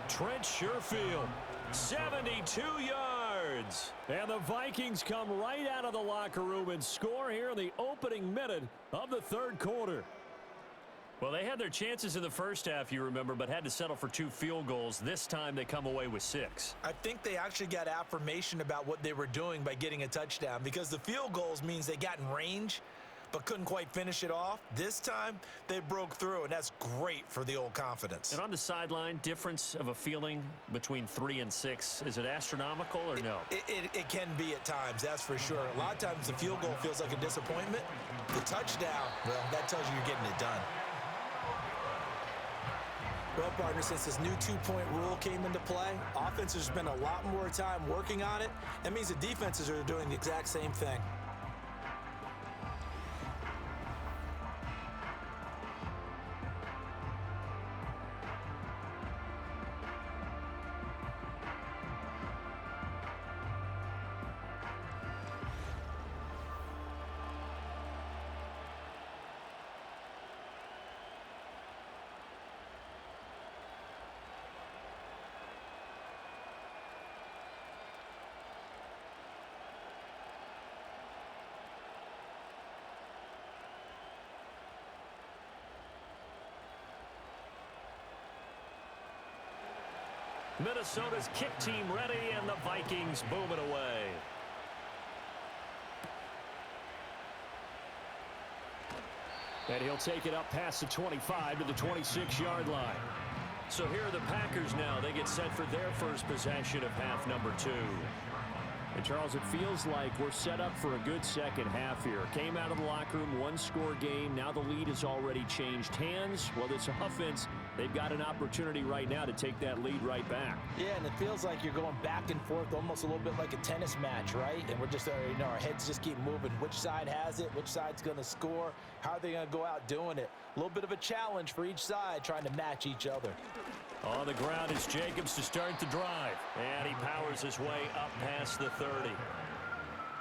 Trent Sherfield, 72 yards. And the Vikings come right out of the locker room and score here in the opening minute of the third quarter. Well, they had their chances in the first half, you remember, but had to settle for 2 field goals. This time they come away with 6. I think they actually got affirmation about what they were doing by getting a touchdown because the field goals means they got in range but couldn't quite finish it off. This time, they broke through, and that's great for the old confidence. And on the sideline, difference of a feeling between 3 and 6, is it astronomical or no? It can be at times, that's for sure. A lot of times the field goal feels like a disappointment. The touchdown, well, that tells you you're getting it done. Well, partner, since this new 2-point rule came into play, offenses spend a lot more time working on it. That means the defenses are doing the exact same thing. Minnesota's kick team ready, and the Vikings boom it away. And he'll take it up past the 25 to the 26-yard line. So here are the Packers now. They get set for their first possession of half number 2. And, Charles, it feels like we're set up for a good second half here. Came out of the locker room, 1-score game. Now the lead has already changed hands. Well, this offense, they've got an opportunity right now to take that lead right back. Yeah, and it feels like you're going back and forth almost a little bit like a tennis match, right? And we're just, our heads just keep moving. Which side has it? Which side's going to score? How are they going to go out doing it? A little bit of a challenge for each side trying to match each other. On the ground is Jacobs to start the drive. And he powers his way up past the 30.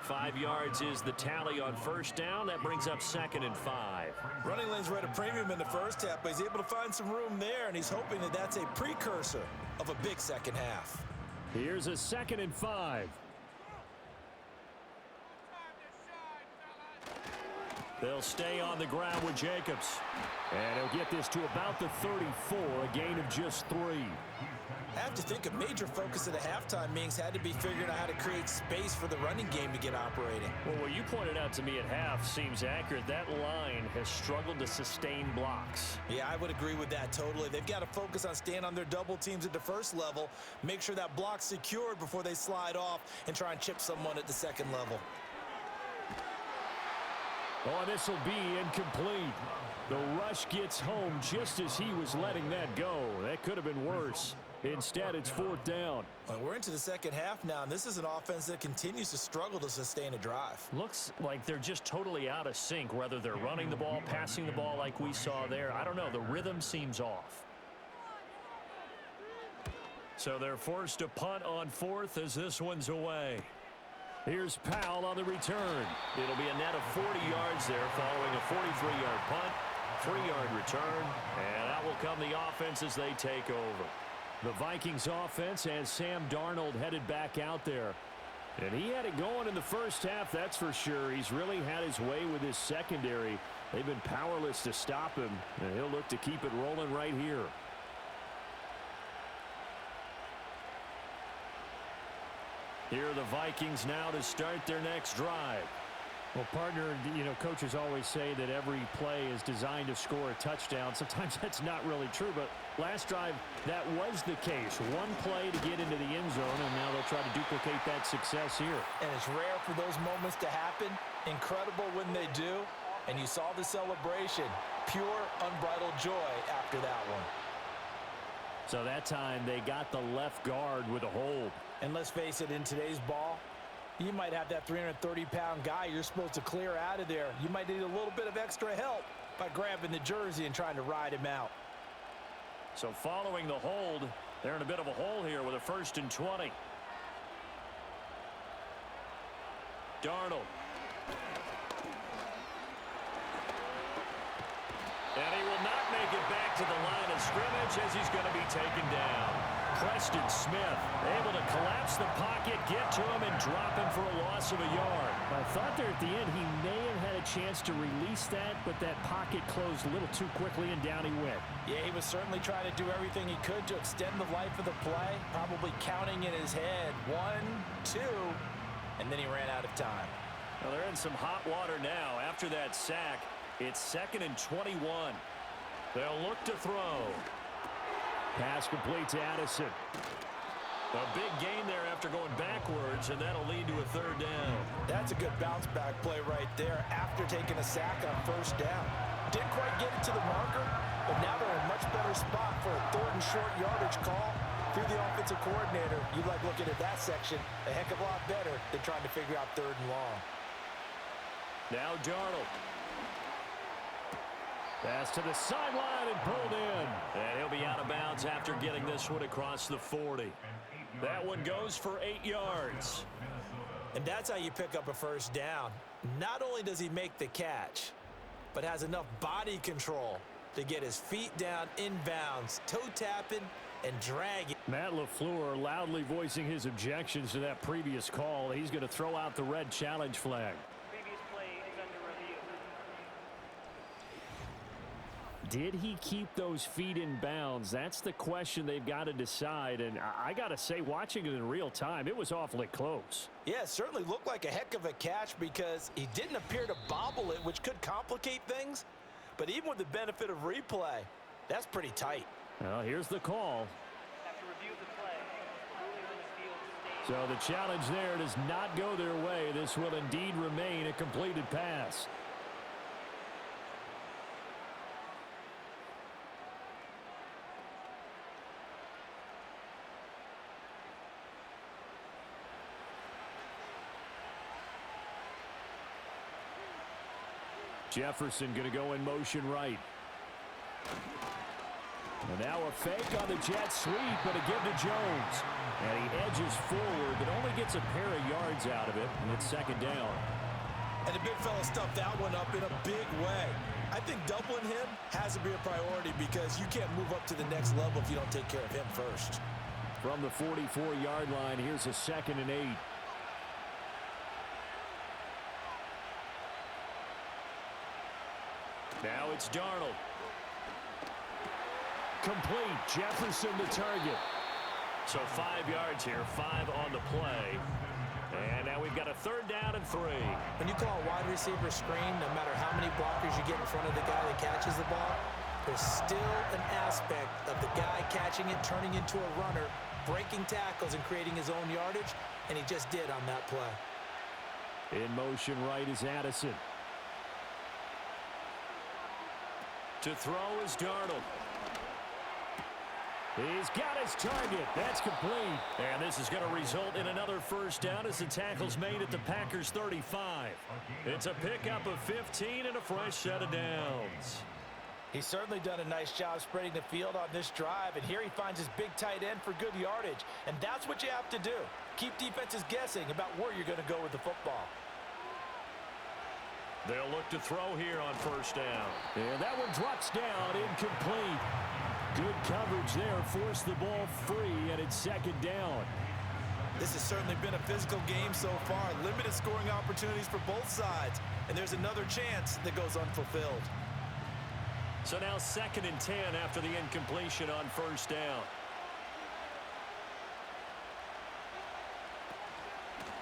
5 yards is the tally on first down. That brings up 2nd and 5. Running lanes were at a premium in the first half, but he's able to find some room there, and he's hoping that that's a precursor of a big second half. Here's a 2nd and 5. They'll stay on the ground with Jacobs. And he'll get this to about the 34, a gain of just 3. I have to think a major focus at the halftime meetings had to be figuring out how to create space for the running game to get operating. Well, what you pointed out to me at half seems accurate. That line has struggled to sustain blocks. Yeah, I would agree with that totally. They've got to focus on staying on their double teams at the first level, make sure that block's secured before they slide off and try and chip someone at the second level. Oh, this will be incomplete. The rush gets home just as he was letting that go. That could have been worse. Instead, it's 4th down. Well, we're into the second half now, and this is an offense that continues to struggle to sustain a drive. Looks like they're just totally out of sync, whether they're running the ball, passing the ball like we saw there. I don't know. The rhythm seems off. So they're forced to punt on 4th as this one's away. Here's Powell on the return. It'll be a net of 40 yards there following a 43-yard punt. 3-yard return, and out will come the offense as they take over. The Vikings offense has Sam Darnold headed back out there. And he had it going in the first half, that's for sure. He's really had his way with his secondary. They've been powerless to stop him, and he'll look to keep it rolling right here. Here are the Vikings now to start their next drive. Well, partner, coaches always say that every play is designed to score a touchdown. Sometimes that's not really true, but last drive, that was the case. One play to get into the end zone, and now they'll try to duplicate that success here. And it's rare for those moments to happen. Incredible when they do. And you saw the celebration. Pure, unbridled joy after that one. So that time, they got the left guard with a hold. And let's face it, in today's ball, you might have that 330-pound guy you're supposed to clear out of there. You might need a little bit of extra help by grabbing the jersey and trying to ride him out. So following the hold, they're in a bit of a hole here with a 1st and 20. Darnold. And he will not make it back to the line of scrimmage as he's going to be taken down. Preston Smith able to collapse the pocket, get to him, and drop him for a loss of a yard. I thought there at the end he may have had a chance to release that, but that pocket closed a little too quickly, and down he went. Yeah, he was certainly trying to do everything he could to extend the life of the play, probably counting in his head 1, 2, and then he ran out of time. Well, they're in some hot water now. After that sack, it's 2nd and 21. They'll look to throw. Pass complete to Addison. A big gain there after going backwards, and that'll lead to a 3rd down. That's a good bounce-back play right there after taking a sack on 1st down. Didn't quite get it to the marker, but now they're in a much better spot for a 3rd and short yardage call. If you're the offensive coordinator, you like looking at that section a heck of a lot better than trying to figure out 3rd and long. Now Darnold. Pass to the sideline and pulled in. And he'll be out of bounds after getting this one across the 40. That one goes for 8 yards. And that's how you pick up a 1st down. Not only does he make the catch, but has enough body control to get his feet down inbounds, toe tapping, and dragging. Matt LaFleur loudly voicing his objections to that previous call. He's going to throw out the red challenge flag. Did he keep those feet in bounds? That's the question they've got to decide. And I got to say, watching it in real time, it was awfully close. Yeah, it certainly looked like a heck of a catch because he didn't appear to bobble it, which could complicate things. But even with the benefit of replay, that's pretty tight. Well, here's the call. So the challenge there does not go their way. This will indeed remain a completed pass. Jefferson going to go in motion right. And now a fake on the jet sweep, but a give to Jones. And he edges forward, but only gets a pair of yards out of it, and it's 2nd down. And the big fella stuffed that one up in a big way. I think doubling him has to be a priority because you can't move up to the next level if you don't take care of him first. From the 44-yard line, here's a 2nd and 8. Now it's Darnold. Complete. Jefferson to target. So 5 yards here, 5 on the play. And now we've got a 3rd down and 3. When you call a wide receiver screen, no matter how many blockers you get in front of the guy that catches the ball, there's still an aspect of the guy catching it, turning into a runner, breaking tackles and creating his own yardage, and he just did on that play. In motion right is Addison. To throw is Darnold. He's got his target. That's complete. And this is going to result in another 1st down as the tackle's made at the Packers 35. It's a pickup of 15 and a fresh set of downs. He's certainly done a nice job spreading the field on this drive, and here he finds his big tight end for good yardage. And that's what you have to do. Keep defenses guessing about where you're going to go with the football. They'll look to throw here on first down. And that one drops down, incomplete. Good coverage there, forced the ball free, and it's second down. This has certainly been a physical game so far. Limited scoring opportunities for both sides. And there's another chance that goes unfulfilled. So now 2nd and 10 after the incompletion on first down.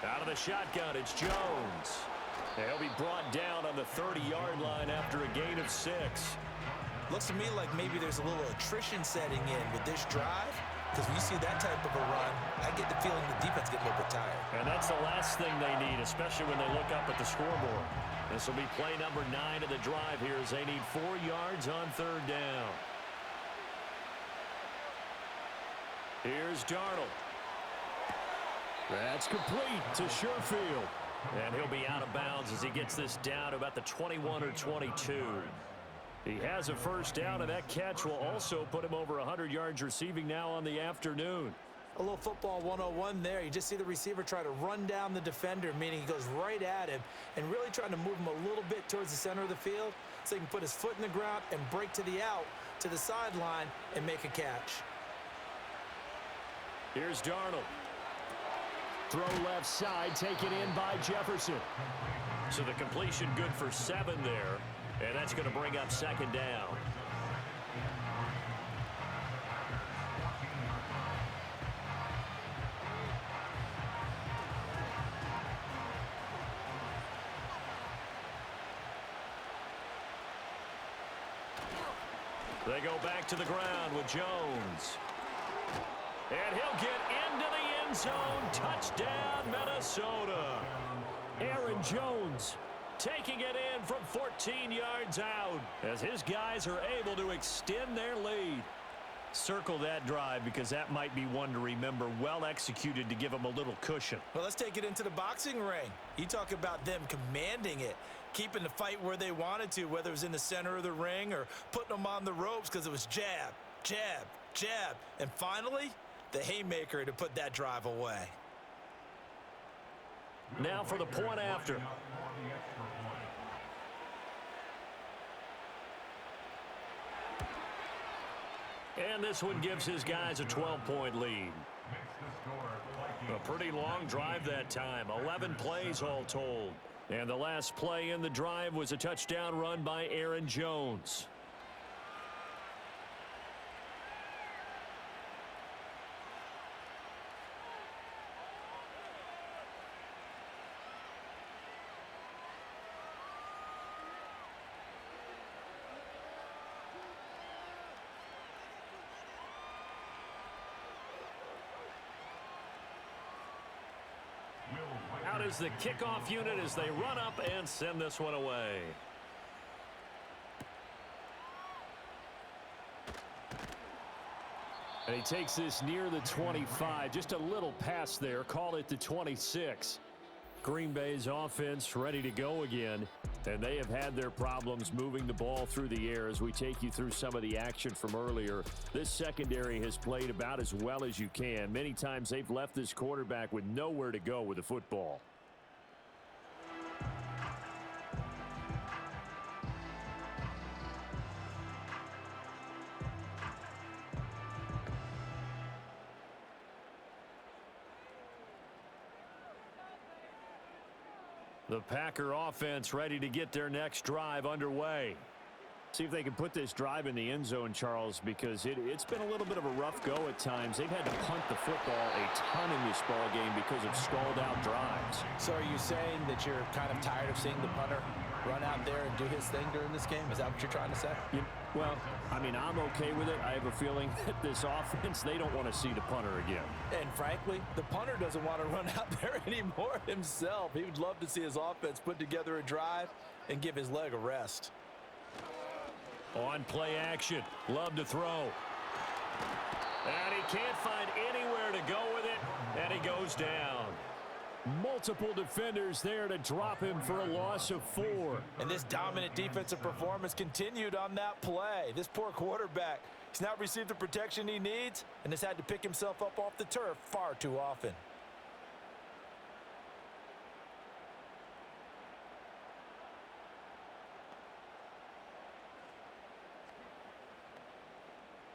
Out of the shotgun, it's Jones. He'll be brought down on the 30-yard line after a gain of 6. Looks to me like maybe there's a little attrition setting in with this drive. Because when you see that type of a run, I get the feeling the defense gets a little bit tired. And that's the last thing they need, especially when they look up at the scoreboard. This will be play number 9 of the drive here as they need 4 yards on 3rd down. Here's Darnold. That's complete to Sherfield. And he'll be out of bounds as he gets this down to about the 21 or 22. He has a first down, and that catch will also put him over 100 yards receiving now on the afternoon. A little football 101 there. You just see the receiver try to run down the defender, meaning he goes right at him and really trying to move him a little bit towards the center of the field so he can put his foot in the ground and break to the out, to the sideline, and make a catch. Here's Darnold. Throw left side, taken in by Jefferson. So the completion good for 7 there, and that's going to bring up 2nd down. They go back to the ground with Jones. And he'll get into the end zone. Touchdown, Minnesota. Aaron Jones taking it in from 14 yards out as his guys are able to extend their lead. Circle that drive because that might be one to remember. Well executed to give them a little cushion. Well, let's take it into the boxing ring. You talk about them commanding it, keeping the fight where they wanted to, whether it was in the center of the ring or putting them on the ropes because it was jab, jab, jab. And finally, the haymaker to put that drive away. Now for the point after. And this one gives his guys a 12-point lead. A pretty long drive that time. 11 plays all told. And the last play in the drive was a touchdown run by Aaron Jones. Out is the kickoff unit as they run up and send this one away. And he takes this near the 25. Just a little pass there. Call it the 26. Green Bay's offense ready to go again. And they have had their problems moving the ball through the air as we take you through some of the action from earlier. This secondary has played about as well as you can. Many times they've left this quarterback with nowhere to go with the football. The Packer offense ready to get their next drive underway. See if they can put this drive in the end zone, Charles, because it's been a little bit of a rough go at times. They've had to punt the football a ton in this ball game because of stalled-out drives. So are you saying that you're kind of tired of seeing the punter run out there and do his thing during this game? Is that what you're trying to say? Well, I mean, I'm okay with it. I have a feeling that this offense, they don't want to see the punter again. And frankly, the punter doesn't want to run out there anymore himself. He would love to see his offense put together a drive and give his leg a rest. On play action, love to throw. And he can't find anywhere to go with it, and he goes down. Multiple defenders there to drop him for a loss of 4. And this dominant defensive performance continued on that play. This poor quarterback, he's not received the protection he needs and has had to pick himself up off the turf far too often.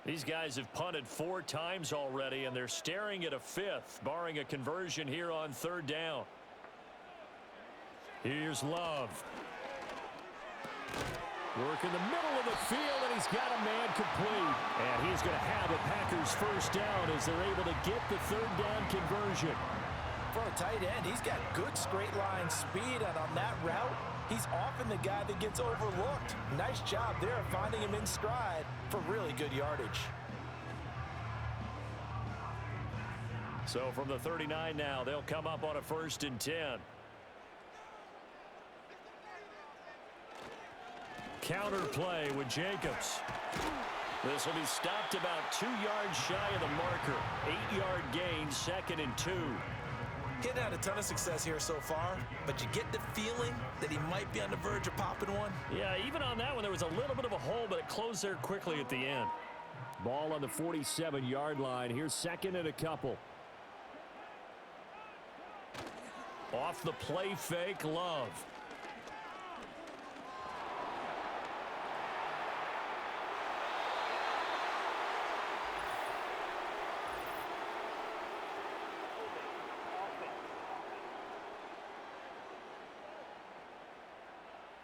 These guys have punted 4 times already, and they're staring at a 5th, barring a conversion here on 3rd down. Here's Love. Work in the middle of the field, and he's got a man complete. And he's going to have a Packers first down as they're able to get the 3rd down conversion. For a tight end, he's got good straight line speed, and on that route, he's often the guy that gets overlooked. Nice job there finding him in stride for really good yardage. So from the 39 now, they'll come up on a 1st and 10. Counter play with Jacobs. This will be stopped about 2 yards shy of the marker. 8-yard gain, 2nd and 2. Getting had a ton of success here so far, but you get the feeling that he might be on the verge of popping one. Yeah, even on that one, there was a little bit of a hole, but it closed there quickly at the end. Ball on the 47-yard line. Here's 2nd and a couple. Off the play fake, Love.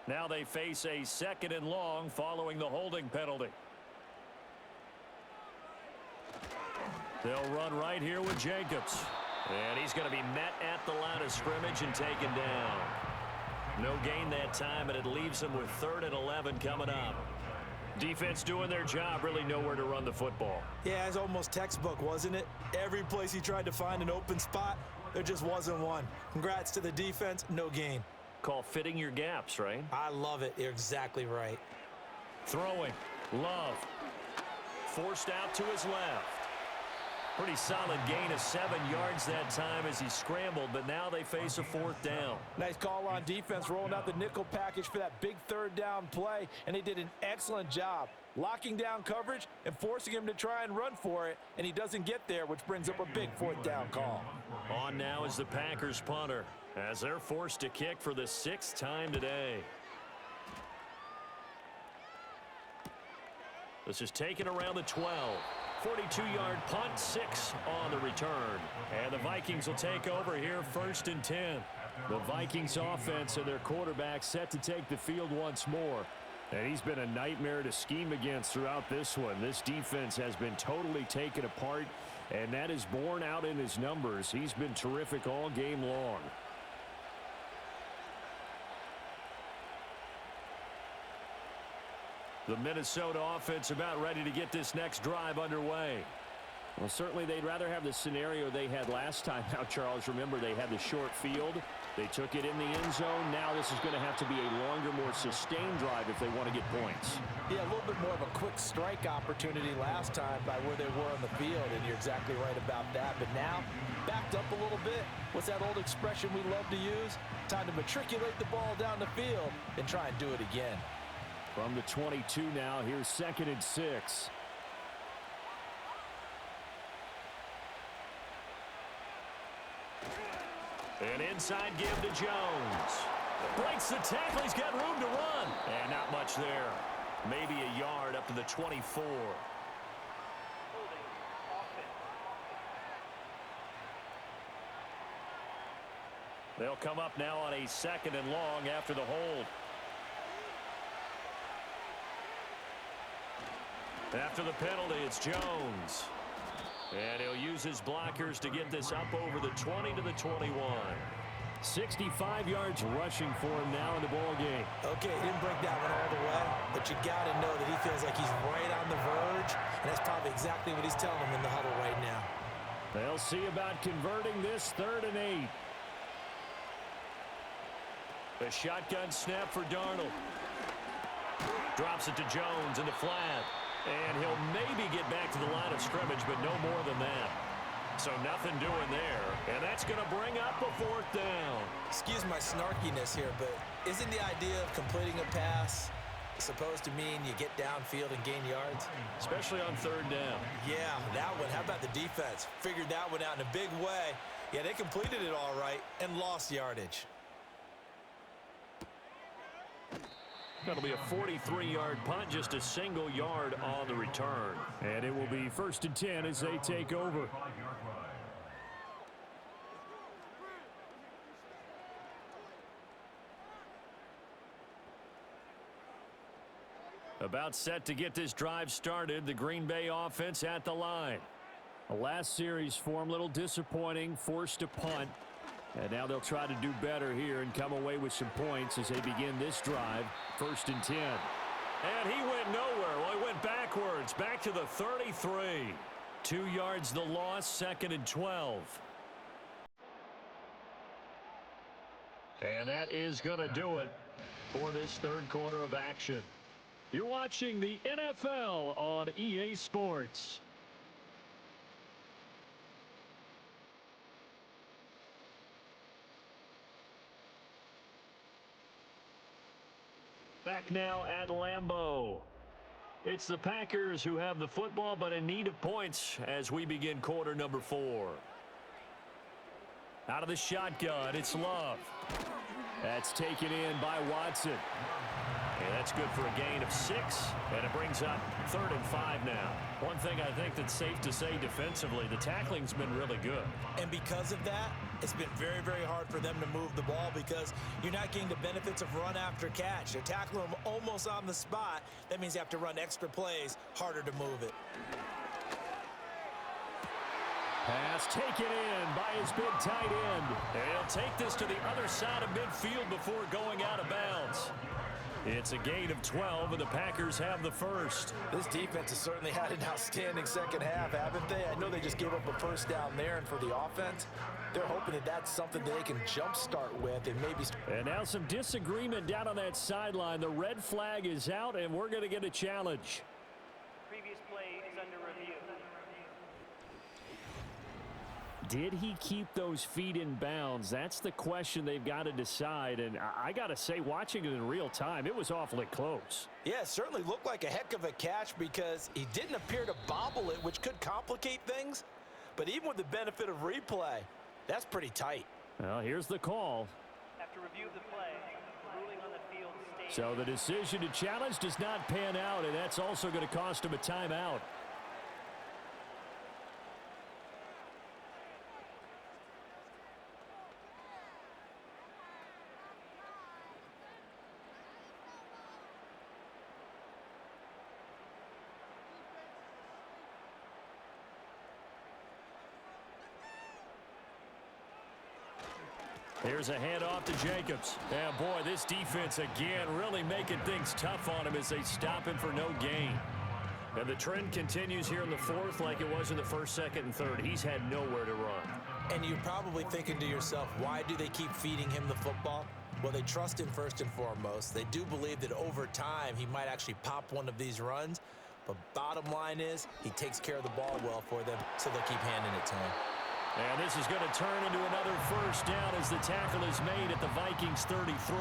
Now they face a 2nd and long following the holding penalty. They'll run right here with Jacobs. And he's going to be met at the line of scrimmage and taken down. No gain that time, and it leaves him with 3rd and 11 coming up. Defense doing their job, really nowhere to run the football. Yeah, it's almost textbook, wasn't it? Every place he tried to find an open spot, there just wasn't one. Congrats to the defense, no gain. Call fitting your gaps, right? I love it. You're exactly right. Throwing. Love. Forced out to his left. Pretty solid gain of 7 yards that time as he scrambled, but now they face a 4th down. Nice call on defense, rolling out the nickel package for that big 3rd down play, and they did an excellent job locking down coverage and forcing him to try and run for it, and he doesn't get there, which brings up a big 4th down call. On now is the Packers punter, as they're forced to kick for the 6th time today. This is taken around the 12. 42-yard punt, 6 on the return. And the Vikings will take over here, 1st and 10. The Vikings offense and their quarterback set to take the field once more. And he's been a nightmare to scheme against throughout this one. This defense has been totally taken apart, and that is borne out in his numbers. He's been terrific all game long. The Minnesota offense about ready to get this next drive underway. Well, certainly they'd rather have the scenario they had last time out, Charles. Remember, they had the short field. They took it in the end zone. Now this is going to have to be a longer, more sustained drive if they want to get points. Yeah, a little bit more of a quick strike opportunity last time by where they were on the field, and you're exactly right about that. But now, backed up a little bit. What's that old expression we love to use? Time to matriculate the ball down the field and try and do it again. From the 22 now, here's 2nd and 6. An inside give to Jones. Breaks the tackle. He's got room to run. And not much there. Maybe a yard up to the 24. They'll come up now on a 2nd and long after the hold. After the penalty, it's Jones. And he'll use his blockers to get this up over the 20 to the 21. 65 yards rushing for him now in the ball game. Okay, he didn't break that one all the way, but you got to know that he feels like he's right on the verge, and that's probably exactly what he's telling him in the huddle right now. They'll see about converting this 3rd and 8. A shotgun snap for Darnold. Drops it to Jones in the flat. And he'll maybe get back to the line of scrimmage, but no more than that. So nothing doing there. And that's going to bring up a 4th down. Excuse my snarkiness here, but isn't the idea of completing a pass supposed to mean you get downfield and gain yards? Especially on 3rd down. Yeah, that one. How about the defense? Figured that one out in a big way. Yeah, they completed it all right and lost yardage. That'll be a 43-yard punt, just a single yard on the return. And it will be 1st and 10 as they take over. About set to get this drive started. The Green Bay offense at the line. The last series form, a little disappointing, forced to punt. And now they'll try to do better here and come away with some points as they begin this drive. 1st and 10. And he went nowhere. Well, he went backwards, back to the 33. 2 yards the loss, 2nd and 12. And that is going to do it for this third quarter of action. You're watching the NFL on EA Sports. Back now at Lambeau. It's the Packers who have the football, but in need of points as we begin quarter number 4. Out of the shotgun, it's Love. That's taken in by Watson. And that's good for a gain of 6, and it brings up 3rd and 5 now. One thing I think that's safe to say defensively, the tackling's been really good. And because of that, it's been very, very hard for them to move the ball because you're not getting the benefits of run after catch. You're tackling them almost on the spot. That means you have to run extra plays, harder to move it. Pass taken in by his big tight end. And he'll take this to the other side of midfield before going out of bounds. It's a gain of 12, and the Packers have the first. This defense has certainly had an outstanding second half, haven't they? I know they just gave up a first down there, and for the offense, they're hoping that that's something they can jumpstart with and maybe. And now some disagreement down on that sideline. The red flag is out, and we're going to get a challenge. Previous play is under review. Did he keep those feet in bounds? That's the question they've got to decide. And I got to say, watching it in real time, it was awfully close. Yeah, it certainly looked like a heck of a catch because he didn't appear to bobble it, which could complicate things. But even with the benefit of replay, that's pretty tight. Well, here's the call. After review of the play, ruling on the field stays. So the decision to challenge does not pan out, and that's also going to cost him a timeout. Here's a handoff to Jacobs. And boy, this defense again really making things tough on him as they stop him for no gain. And the trend continues here in the fourth like it was in the first, second, and third. He's had nowhere to run. And you're probably thinking to yourself, why do they keep feeding him the football? Well, they trust him first and foremost. They do believe that over time he might actually pop one of these runs. But bottom line is he takes care of the ball well for them, so they'll keep handing it to him. And this is going to turn into another first down as the tackle is made at the Vikings 33.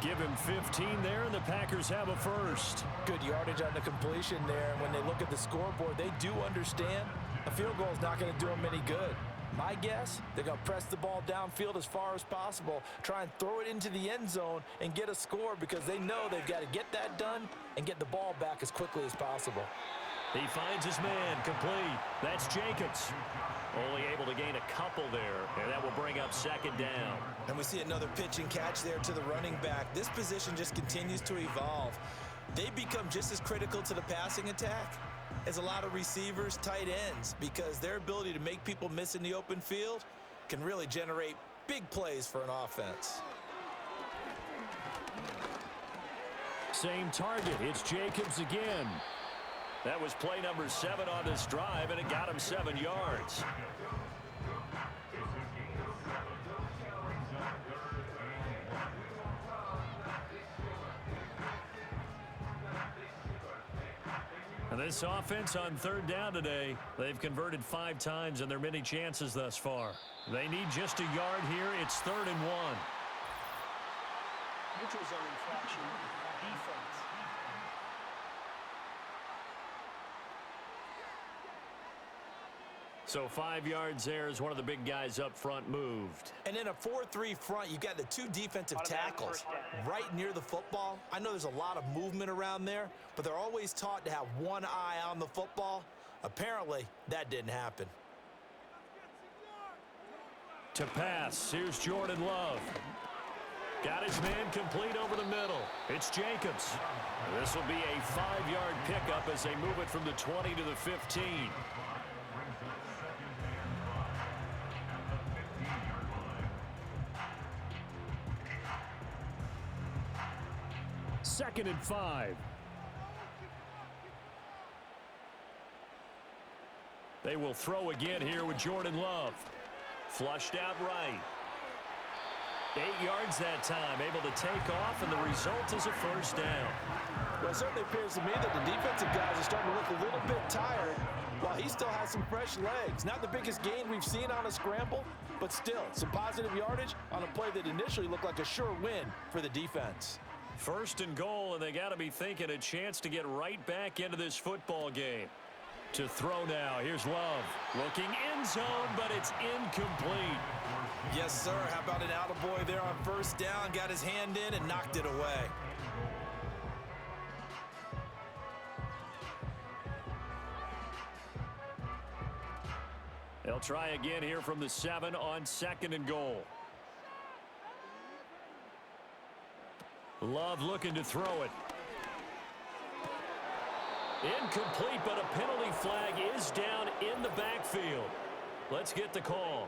Give him 15 there, and the Packers have a first. Good yardage on the completion there. And when they look at the scoreboard, they do understand a field goal is not going to do them any good. My guess, they're going to press the ball downfield as far as possible, try and throw it into the end zone and get a score because they know they've got to get that done and get the ball back as quickly as possible. He finds his man, complete. That's Jacobs. Only able to gain a couple there, and that will bring up second down. And we see another pitch and catch there to the running back. This position just continues to evolve. They become just as critical to the passing attack as a lot of receivers, tight ends, because their ability to make people miss in the open field can really generate big plays for an offense. Same target. It's Jacobs again. That was play number 7 on this drive, and it got him 7 yards. And this offense on third down today, they've converted 5 times in their many chances thus far. They need just a yard here. It's 3rd and 1. Neutral zone infraction. Defense. So 5 yards there as one of the big guys up front moved. And in a 4-3 front, you've got the 2 defensive tackles right near the football. I know there's a lot of movement around there, but they're always taught to have one eye on the football. Apparently, that didn't happen. To pass, here's Jordan Love. Got his man complete over the middle. It's Jacobs. This will be a 5-yard pickup as they move it from the 20 to the 15. Second and 5. They will throw again here with Jordan Love. Flushed out right. 8 yards that time, able to take off, and the result is a first down. Well, it certainly appears to me that the defensive guys are starting to look a little bit tired while he still has some fresh legs. Not the biggest gain we've seen on a scramble, but still some positive yardage on a play that initially looked like a sure win for the defense. First and goal, and they got to be thinking a chance to get right back into this football game. To throw now, here's Love. Looking end zone, but it's incomplete. Yes, sir. How about an attaboy there on first down? Got his hand in and knocked it away. They'll try again here from the 7 on second and goal. Love looking to throw it. Incomplete, but a penalty flag is down in the backfield. Let's get the call.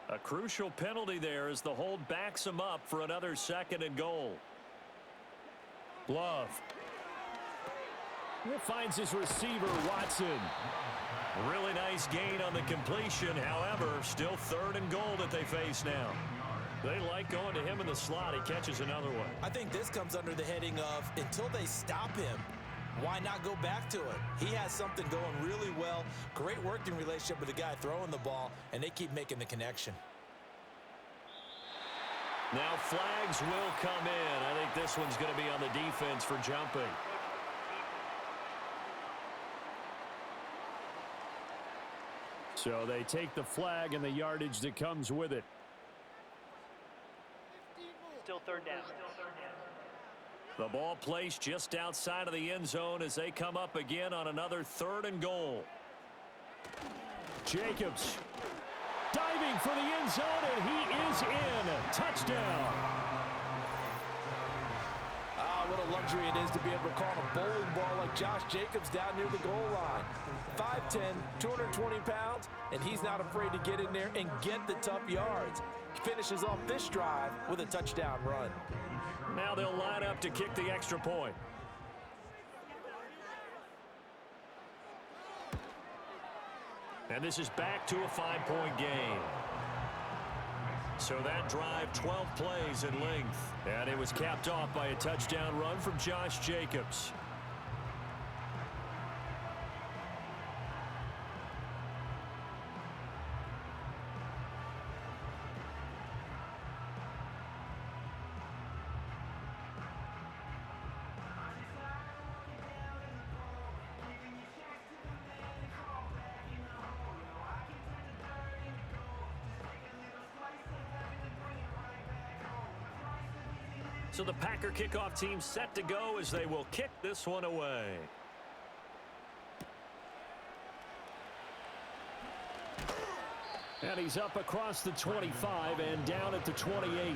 A crucial penalty there as the hold backs him up for another second and goal. Love. He finds his receiver, Watson. Really nice gain on the completion. However, still third and goal that they face now. They like going to him in the slot. He catches another one. I think this comes under the heading of until they stop him, why not go back to it? He has something going really well. Great working relationship with the guy throwing the ball, and they keep making the connection. Now flags will come in. I think this one's going to be on the defense for jumping. So they take the flag and the yardage that comes with it. Still third down. The ball placed just outside of the end zone as they come up again on another third and goal. Jacobs diving for the end zone, and he is in. Touchdown. What a luxury it is to be able to call a bowling ball like Josh Jacobs down near the goal line. 5'10", 220 pounds, and he's not afraid to get in there and get the tough yards. He finishes off this drive with a touchdown run. Now they'll line up to kick the extra point. And this is back to a 5-point game. So that drive, 12 plays in length. And it was capped off by a touchdown run from Josh Jacobs. So the Packer kickoff team set to go as they will kick this one away. And he's up across the 25 and down at the 28.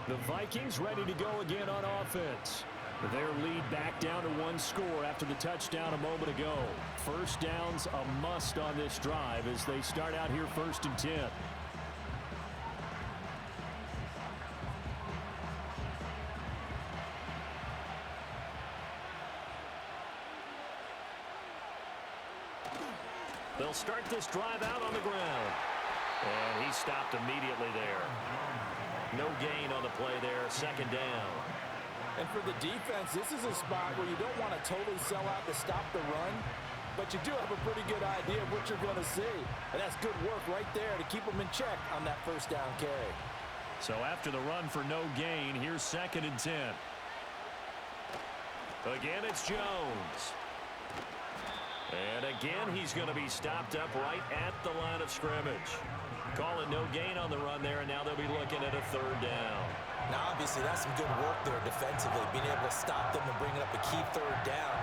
The Vikings ready to go again on offense. Their lead back down to 1 score after the touchdown a moment ago. First down's a must on this drive as they start out here 1st and 10. They'll start this drive out on the ground. And he stopped immediately there. No gain on the play there, 2nd down. And for the defense, this is a spot where you don't want to totally sell out to stop the run, but you do have a pretty good idea of what you're going to see. And that's good work right there to keep them in check on that 1st down carry. So after the run for no gain, here's 2nd and 10. Again, it's Jones. And again, he's going to be stopped up right at the line of scrimmage. Call it no gain on the run there, and now they'll be looking at a third down. Now, obviously, that's some good work there defensively, being able to stop them and bring up a key third down.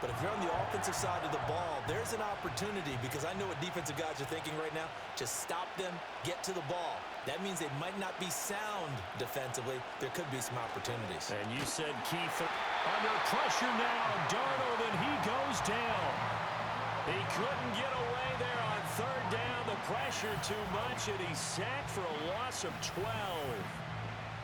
But if you're on the offensive side of the ball, there's an opportunity, because I know what defensive guys are thinking right now. Just stop them, get to the ball. That means they might not be sound defensively. There could be some opportunities. And you said Keith under pressure now. Darnold, and he goes down. He couldn't get away there on third down. The pressure too much, and he's sacked for a loss of 12.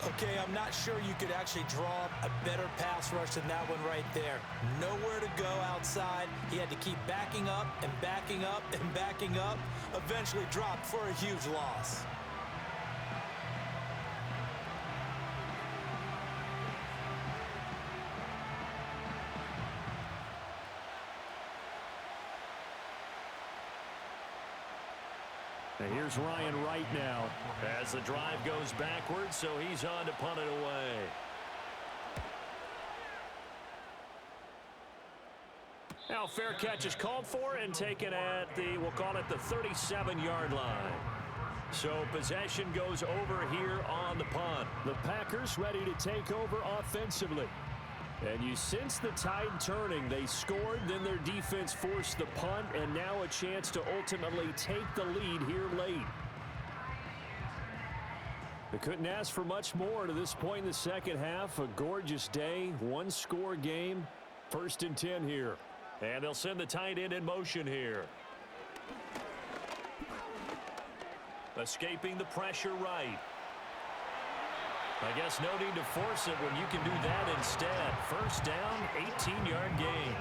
Okay, I'm not sure you could actually draw a better pass rush than that one right there. Nowhere to go outside. He had to keep backing up and backing up and backing up. Eventually dropped for a huge loss. And here's Ryan Wright now. As the drive goes backwards, so he's on to punt it away. Now fair catch is called for and taken at the, we'll call it the 37-yard line. So possession goes over here on the punt. The Packers ready to take over offensively. And you sense the tide turning. They scored, then their defense forced the punt, and now a chance to ultimately take the lead here late. They couldn't ask for much more to this point in the second half. A gorgeous day, one-score game, 1st and 10 here. And they'll send the tight end in motion here. Escaping the pressure right. I guess no need to force it when you can do that instead. First down, 18-yard gain.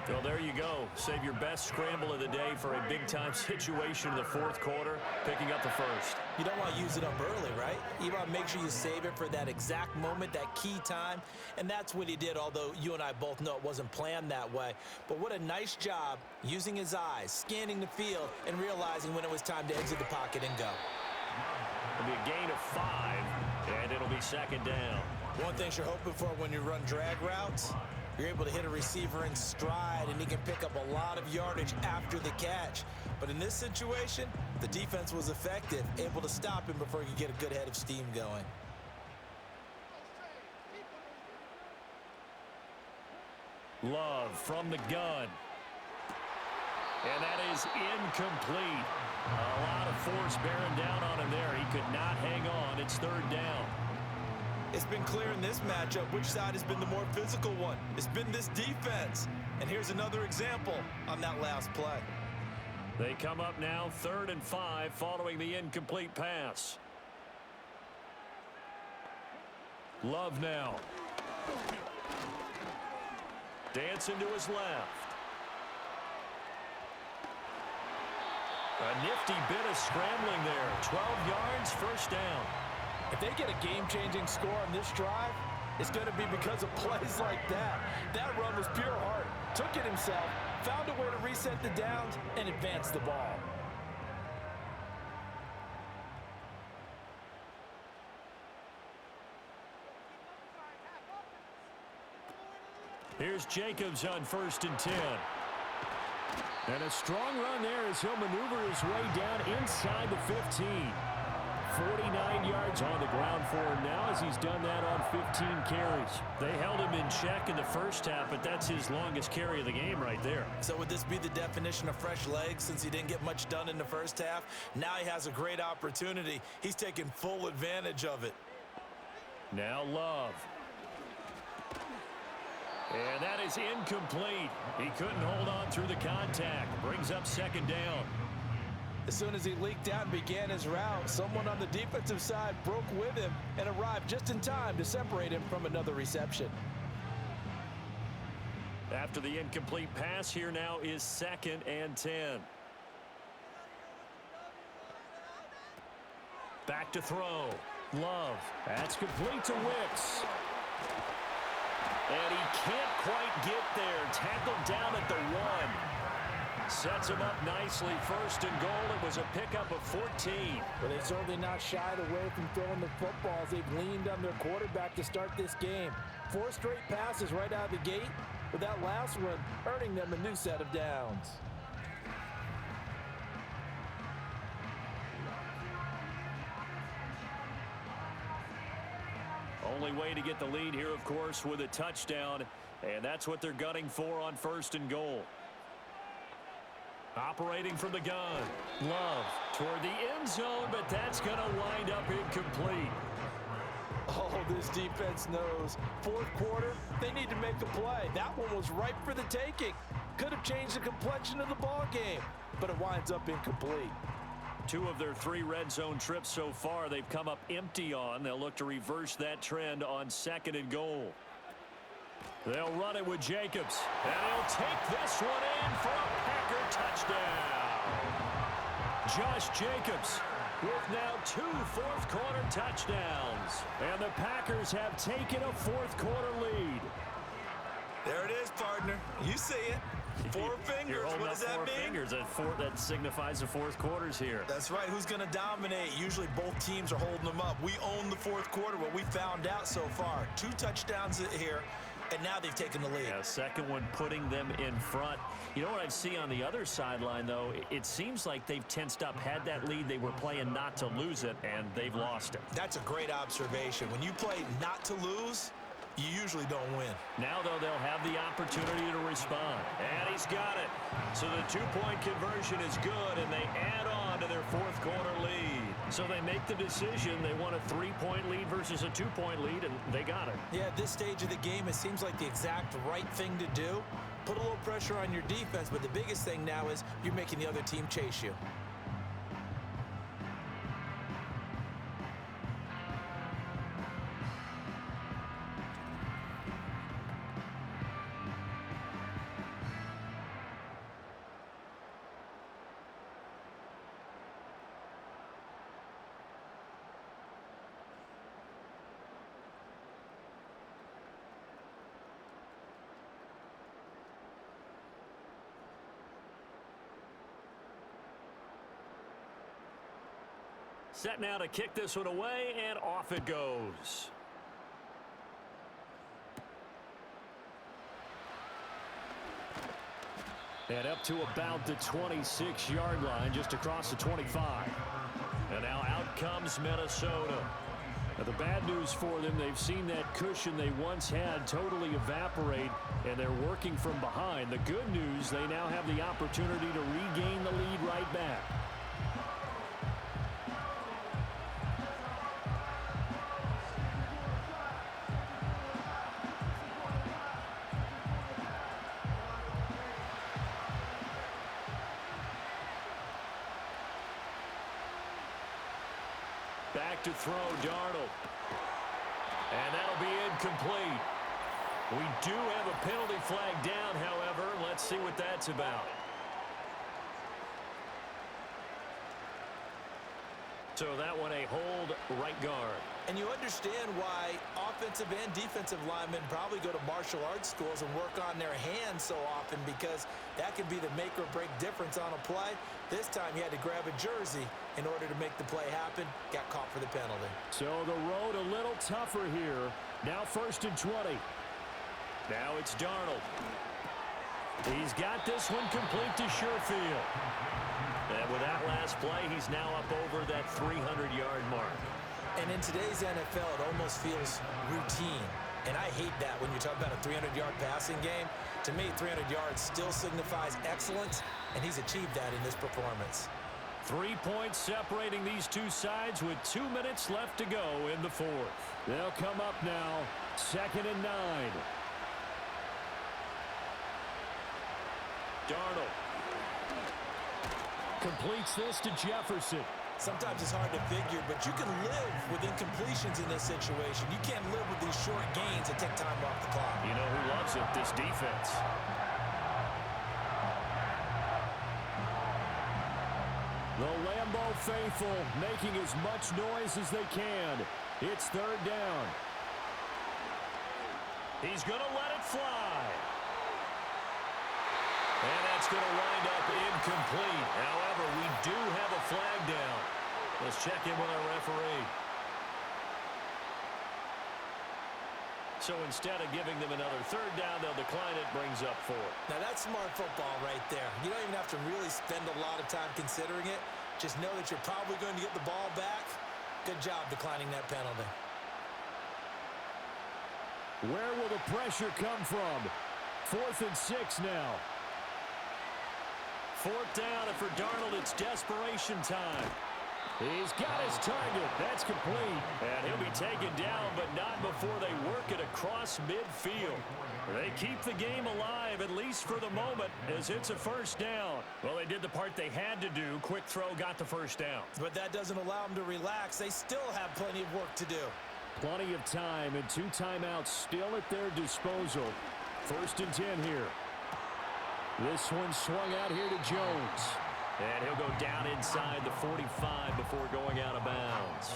Well, there you go. Save your best scramble of the day for a big-time situation in the fourth quarter, picking up the first. You don't want to use it up early, right? You want to make sure you save it for that exact moment, that key time. And that's what he did, although you and I both know it wasn't planned that way. But what a nice job using his eyes, scanning the field, and realizing when it was time to exit the pocket and go. It'll be a gain of 5, and it'll be second down. One thing you're hoping for when you run drag routes, you're able to hit a receiver in stride, and he can pick up a lot of yardage after the catch. But in this situation, the defense was effective, able to stop him before he could get a good head of steam going. Love from the gun. And that is incomplete. A lot of force bearing down on him there. He could not hang on. It's third down. It's been clear in this matchup which side has been the more physical one. It's been this defense. And here's another example on that last play. They come up now 3rd and 5 following the incomplete pass. Love now. Dancing to his left. A nifty bit of scrambling there. 12 yards, first down. If they get a game-changing score on this drive, it's going to be because of plays like that. That run was pure heart. Took it himself, found a way to reset the downs, and advance the ball. Here's Jacobs on 1st and 10. And a strong run there as he'll maneuver his way down inside the 15. 49 yards on the ground for him now as he's done that on 15 carries. They held him in check in the first half, but that's his longest carry of the game right there. So would this be the definition of fresh legs since he didn't get much done in the first half? Now he has a great opportunity. He's taking full advantage of it. Now Love. And that is incomplete. He couldn't hold on through the contact. Brings up second down. As soon as he leaked out and began his route, someone on the defensive side broke with him and arrived just in time to separate him from another reception. After the incomplete pass, here now is 2nd and 10. Back to throw. Love. That's complete to Wicks. And he can't quite get there. Tackled down at the 1. Sets him up nicely. First and goal. It was a pickup of 14. But they've certainly not shied away from throwing the footballs. They've leaned on their quarterback to start this game. 4 straight passes right out of the gate, with that last one earning them a new set of downs. Only way to get the lead here, of course, with a touchdown, and that's what they're gunning for on first and goal. Operating from the gun. Love toward the end zone, but that's going to wind up incomplete. Oh, this defense knows. Fourth quarter, they need to make a play. That one was ripe for the taking. Could have changed the complexion of the ball game, but it winds up incomplete. 2 of their 3 red zone trips so far, they've come up empty on. They'll look to reverse that trend on second and goal. They'll run it with Jacobs, and he'll take this one in for a Packer touchdown. Josh Jacobs with now 2 fourth-quarter touchdowns. And the Packers have taken a fourth-quarter lead. There it is, partner. You see it. 4 fingers. What does that mean? Fingers. That signifies the fourth quarter's here. That's right. Who's going to dominate? Usually both teams are holding them up. We own the fourth quarter, what we found out so far. 2 touchdowns here, and now they've taken the lead. Yeah, second one putting them in front. You know what I see on the other sideline, though? It seems like they've tensed up. Had that lead, they were playing not to lose it, and they've lost it. That's a great observation. When you play not to lose, you usually don't win. Now, though, they'll have the opportunity to respond. And he's got it. So the 2-point conversion is good, and they add on to their fourth quarter lead. So they make the decision. They want a 3-point lead versus a 2-point lead, and they got it. Yeah, at this stage of the game, it seems like the exact right thing to do. Put a little pressure on your defense, but the biggest thing now is you're making the other team chase you. Set now to kick this one away, and off it goes. And up to about the 26-yard line, just across the 25. And now out comes Minnesota. Now the bad news for them, they've seen that cushion they once had totally evaporate, and they're working from behind. The good news, they now have the opportunity to regain the lead right back. Back to throw, Darnold. And that'll be incomplete. We do have a penalty flag down, however. Let's see what that's about. So that one a hold right guard. And you understand why offensive and defensive linemen probably go to martial arts schools and work on their hands so often, because that could be the make or break difference on a play. This time he had to grab a jersey in order to make the play happen. Got caught for the penalty. So the road a little tougher here. Now 1st and 20. Now it's Darnold. He's got this one complete to Sherfield. And with that last play, he's now up over that 300-yard mark. And in today's NFL, it almost feels routine. And I hate that when you talk about a 300-yard passing game. To me, 300 yards still signifies excellence, and he's achieved that in this performance. 3 points separating these two sides with 2 minutes left to go in the fourth. They'll come up now, 2nd and 9. Darnold completes this to Jefferson. Sometimes it's hard to figure, but you can live with incompletions in this situation. You can't live with these short gains that take time off the clock. You know who loves it? This defense. The Lambeau faithful making as much noise as they can. It's 3rd down. He's going to let it fly. And that's going to wind up incomplete. However, we do have a flag down. Let's check in with our referee. So instead of giving them another third down, they'll decline it, brings up 4. Now, that's smart football right there. You don't even have to really spend a lot of time considering it. Just know that you're probably going to get the ball back. Good job declining that penalty. Where will the pressure come from? 4th and 6 now. 4th down, and for Darnold, it's desperation time. He's got his target. That's complete. And he'll be taken down, but not before they work it across midfield. They keep the game alive, at least for the moment, as it's a first down. Well, they did the part they had to do. Quick throw got the first down. But that doesn't allow them to relax. They still have plenty of work to do. Plenty of time and 2 timeouts still at their disposal. 1st and 10 here. This one swung out here to Jones. And he'll go down inside the 45 before going out of bounds.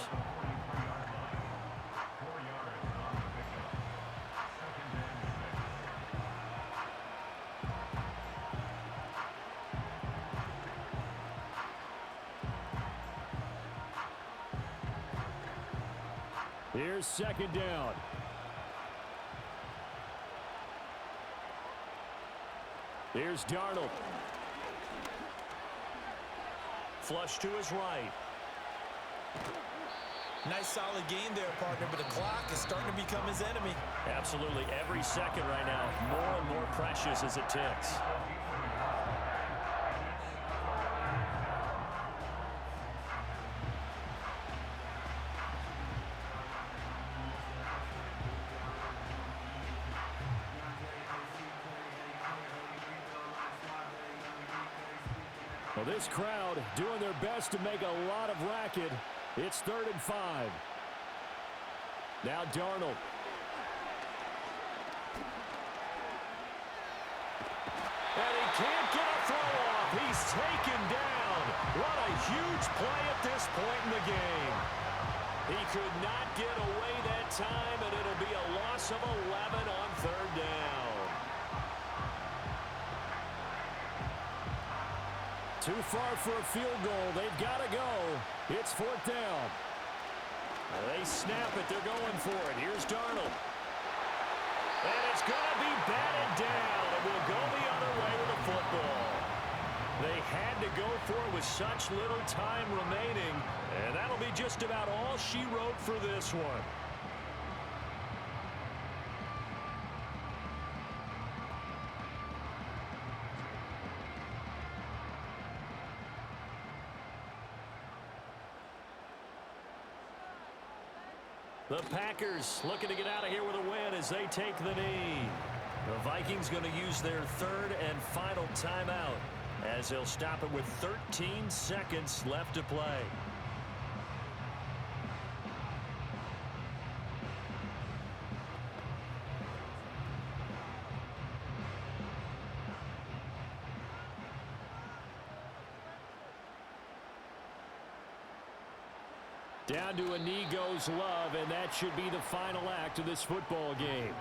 Here's 2nd down. Here's Darnold. Flush to his right. Nice solid game there, partner, but the clock is starting to become his enemy. Absolutely. Every second right now, more and more precious as it ticks. Well, this crowd doing their best to make a lot of racket. It's 3rd and 5. Now Darnold. And he can't get a throw off. He's taken down. What a huge play at this point in the game. He could not get away that time, and it'll be a loss of 11 on 3rd down. Too far for a field goal. They've got to go. It's 4th down. They snap it. They're going for it. Here's Darnold. And it's going to be batted down. And we'll go the other way with the football. They had to go for it with such little time remaining. And that'll be just about all she wrote for this one. The Packers looking to get out of here with a win as they take the knee. The Vikings going to use their 3rd and final timeout as they'll stop it with 13 seconds left to play. Down to a knee goes Love, and that should be the final act of this football game.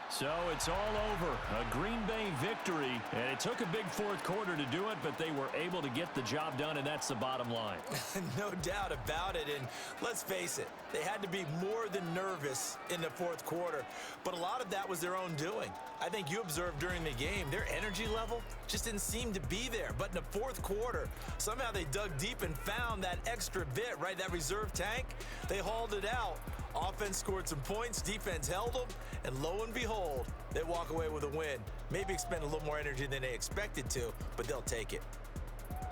So it's all over. A Green Bay victory, and it took a big 4th quarter to do it, but they were able to get the job done, and that's the bottom line. No doubt about it, and let's face it, they had to be more than nervous in the 4th quarter, but a lot of that was their own doing. I think you observed during the game, their energy level just didn't seem to be there, but in the 4th quarter, somehow they dug deep and found that extra bit, right, that reserve tank. They hauled it out. Offense scored some points, defense held them, and lo and behold, they walk away with a win. Maybe expend a little more energy than they expected to, but they'll take it.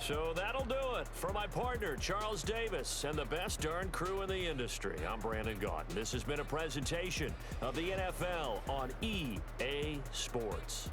So that'll do it. For my partner, Charles Davis, and the best darn crew in the industry, I'm Brandon Gaudin. This has been a presentation of the NFL on EA Sports.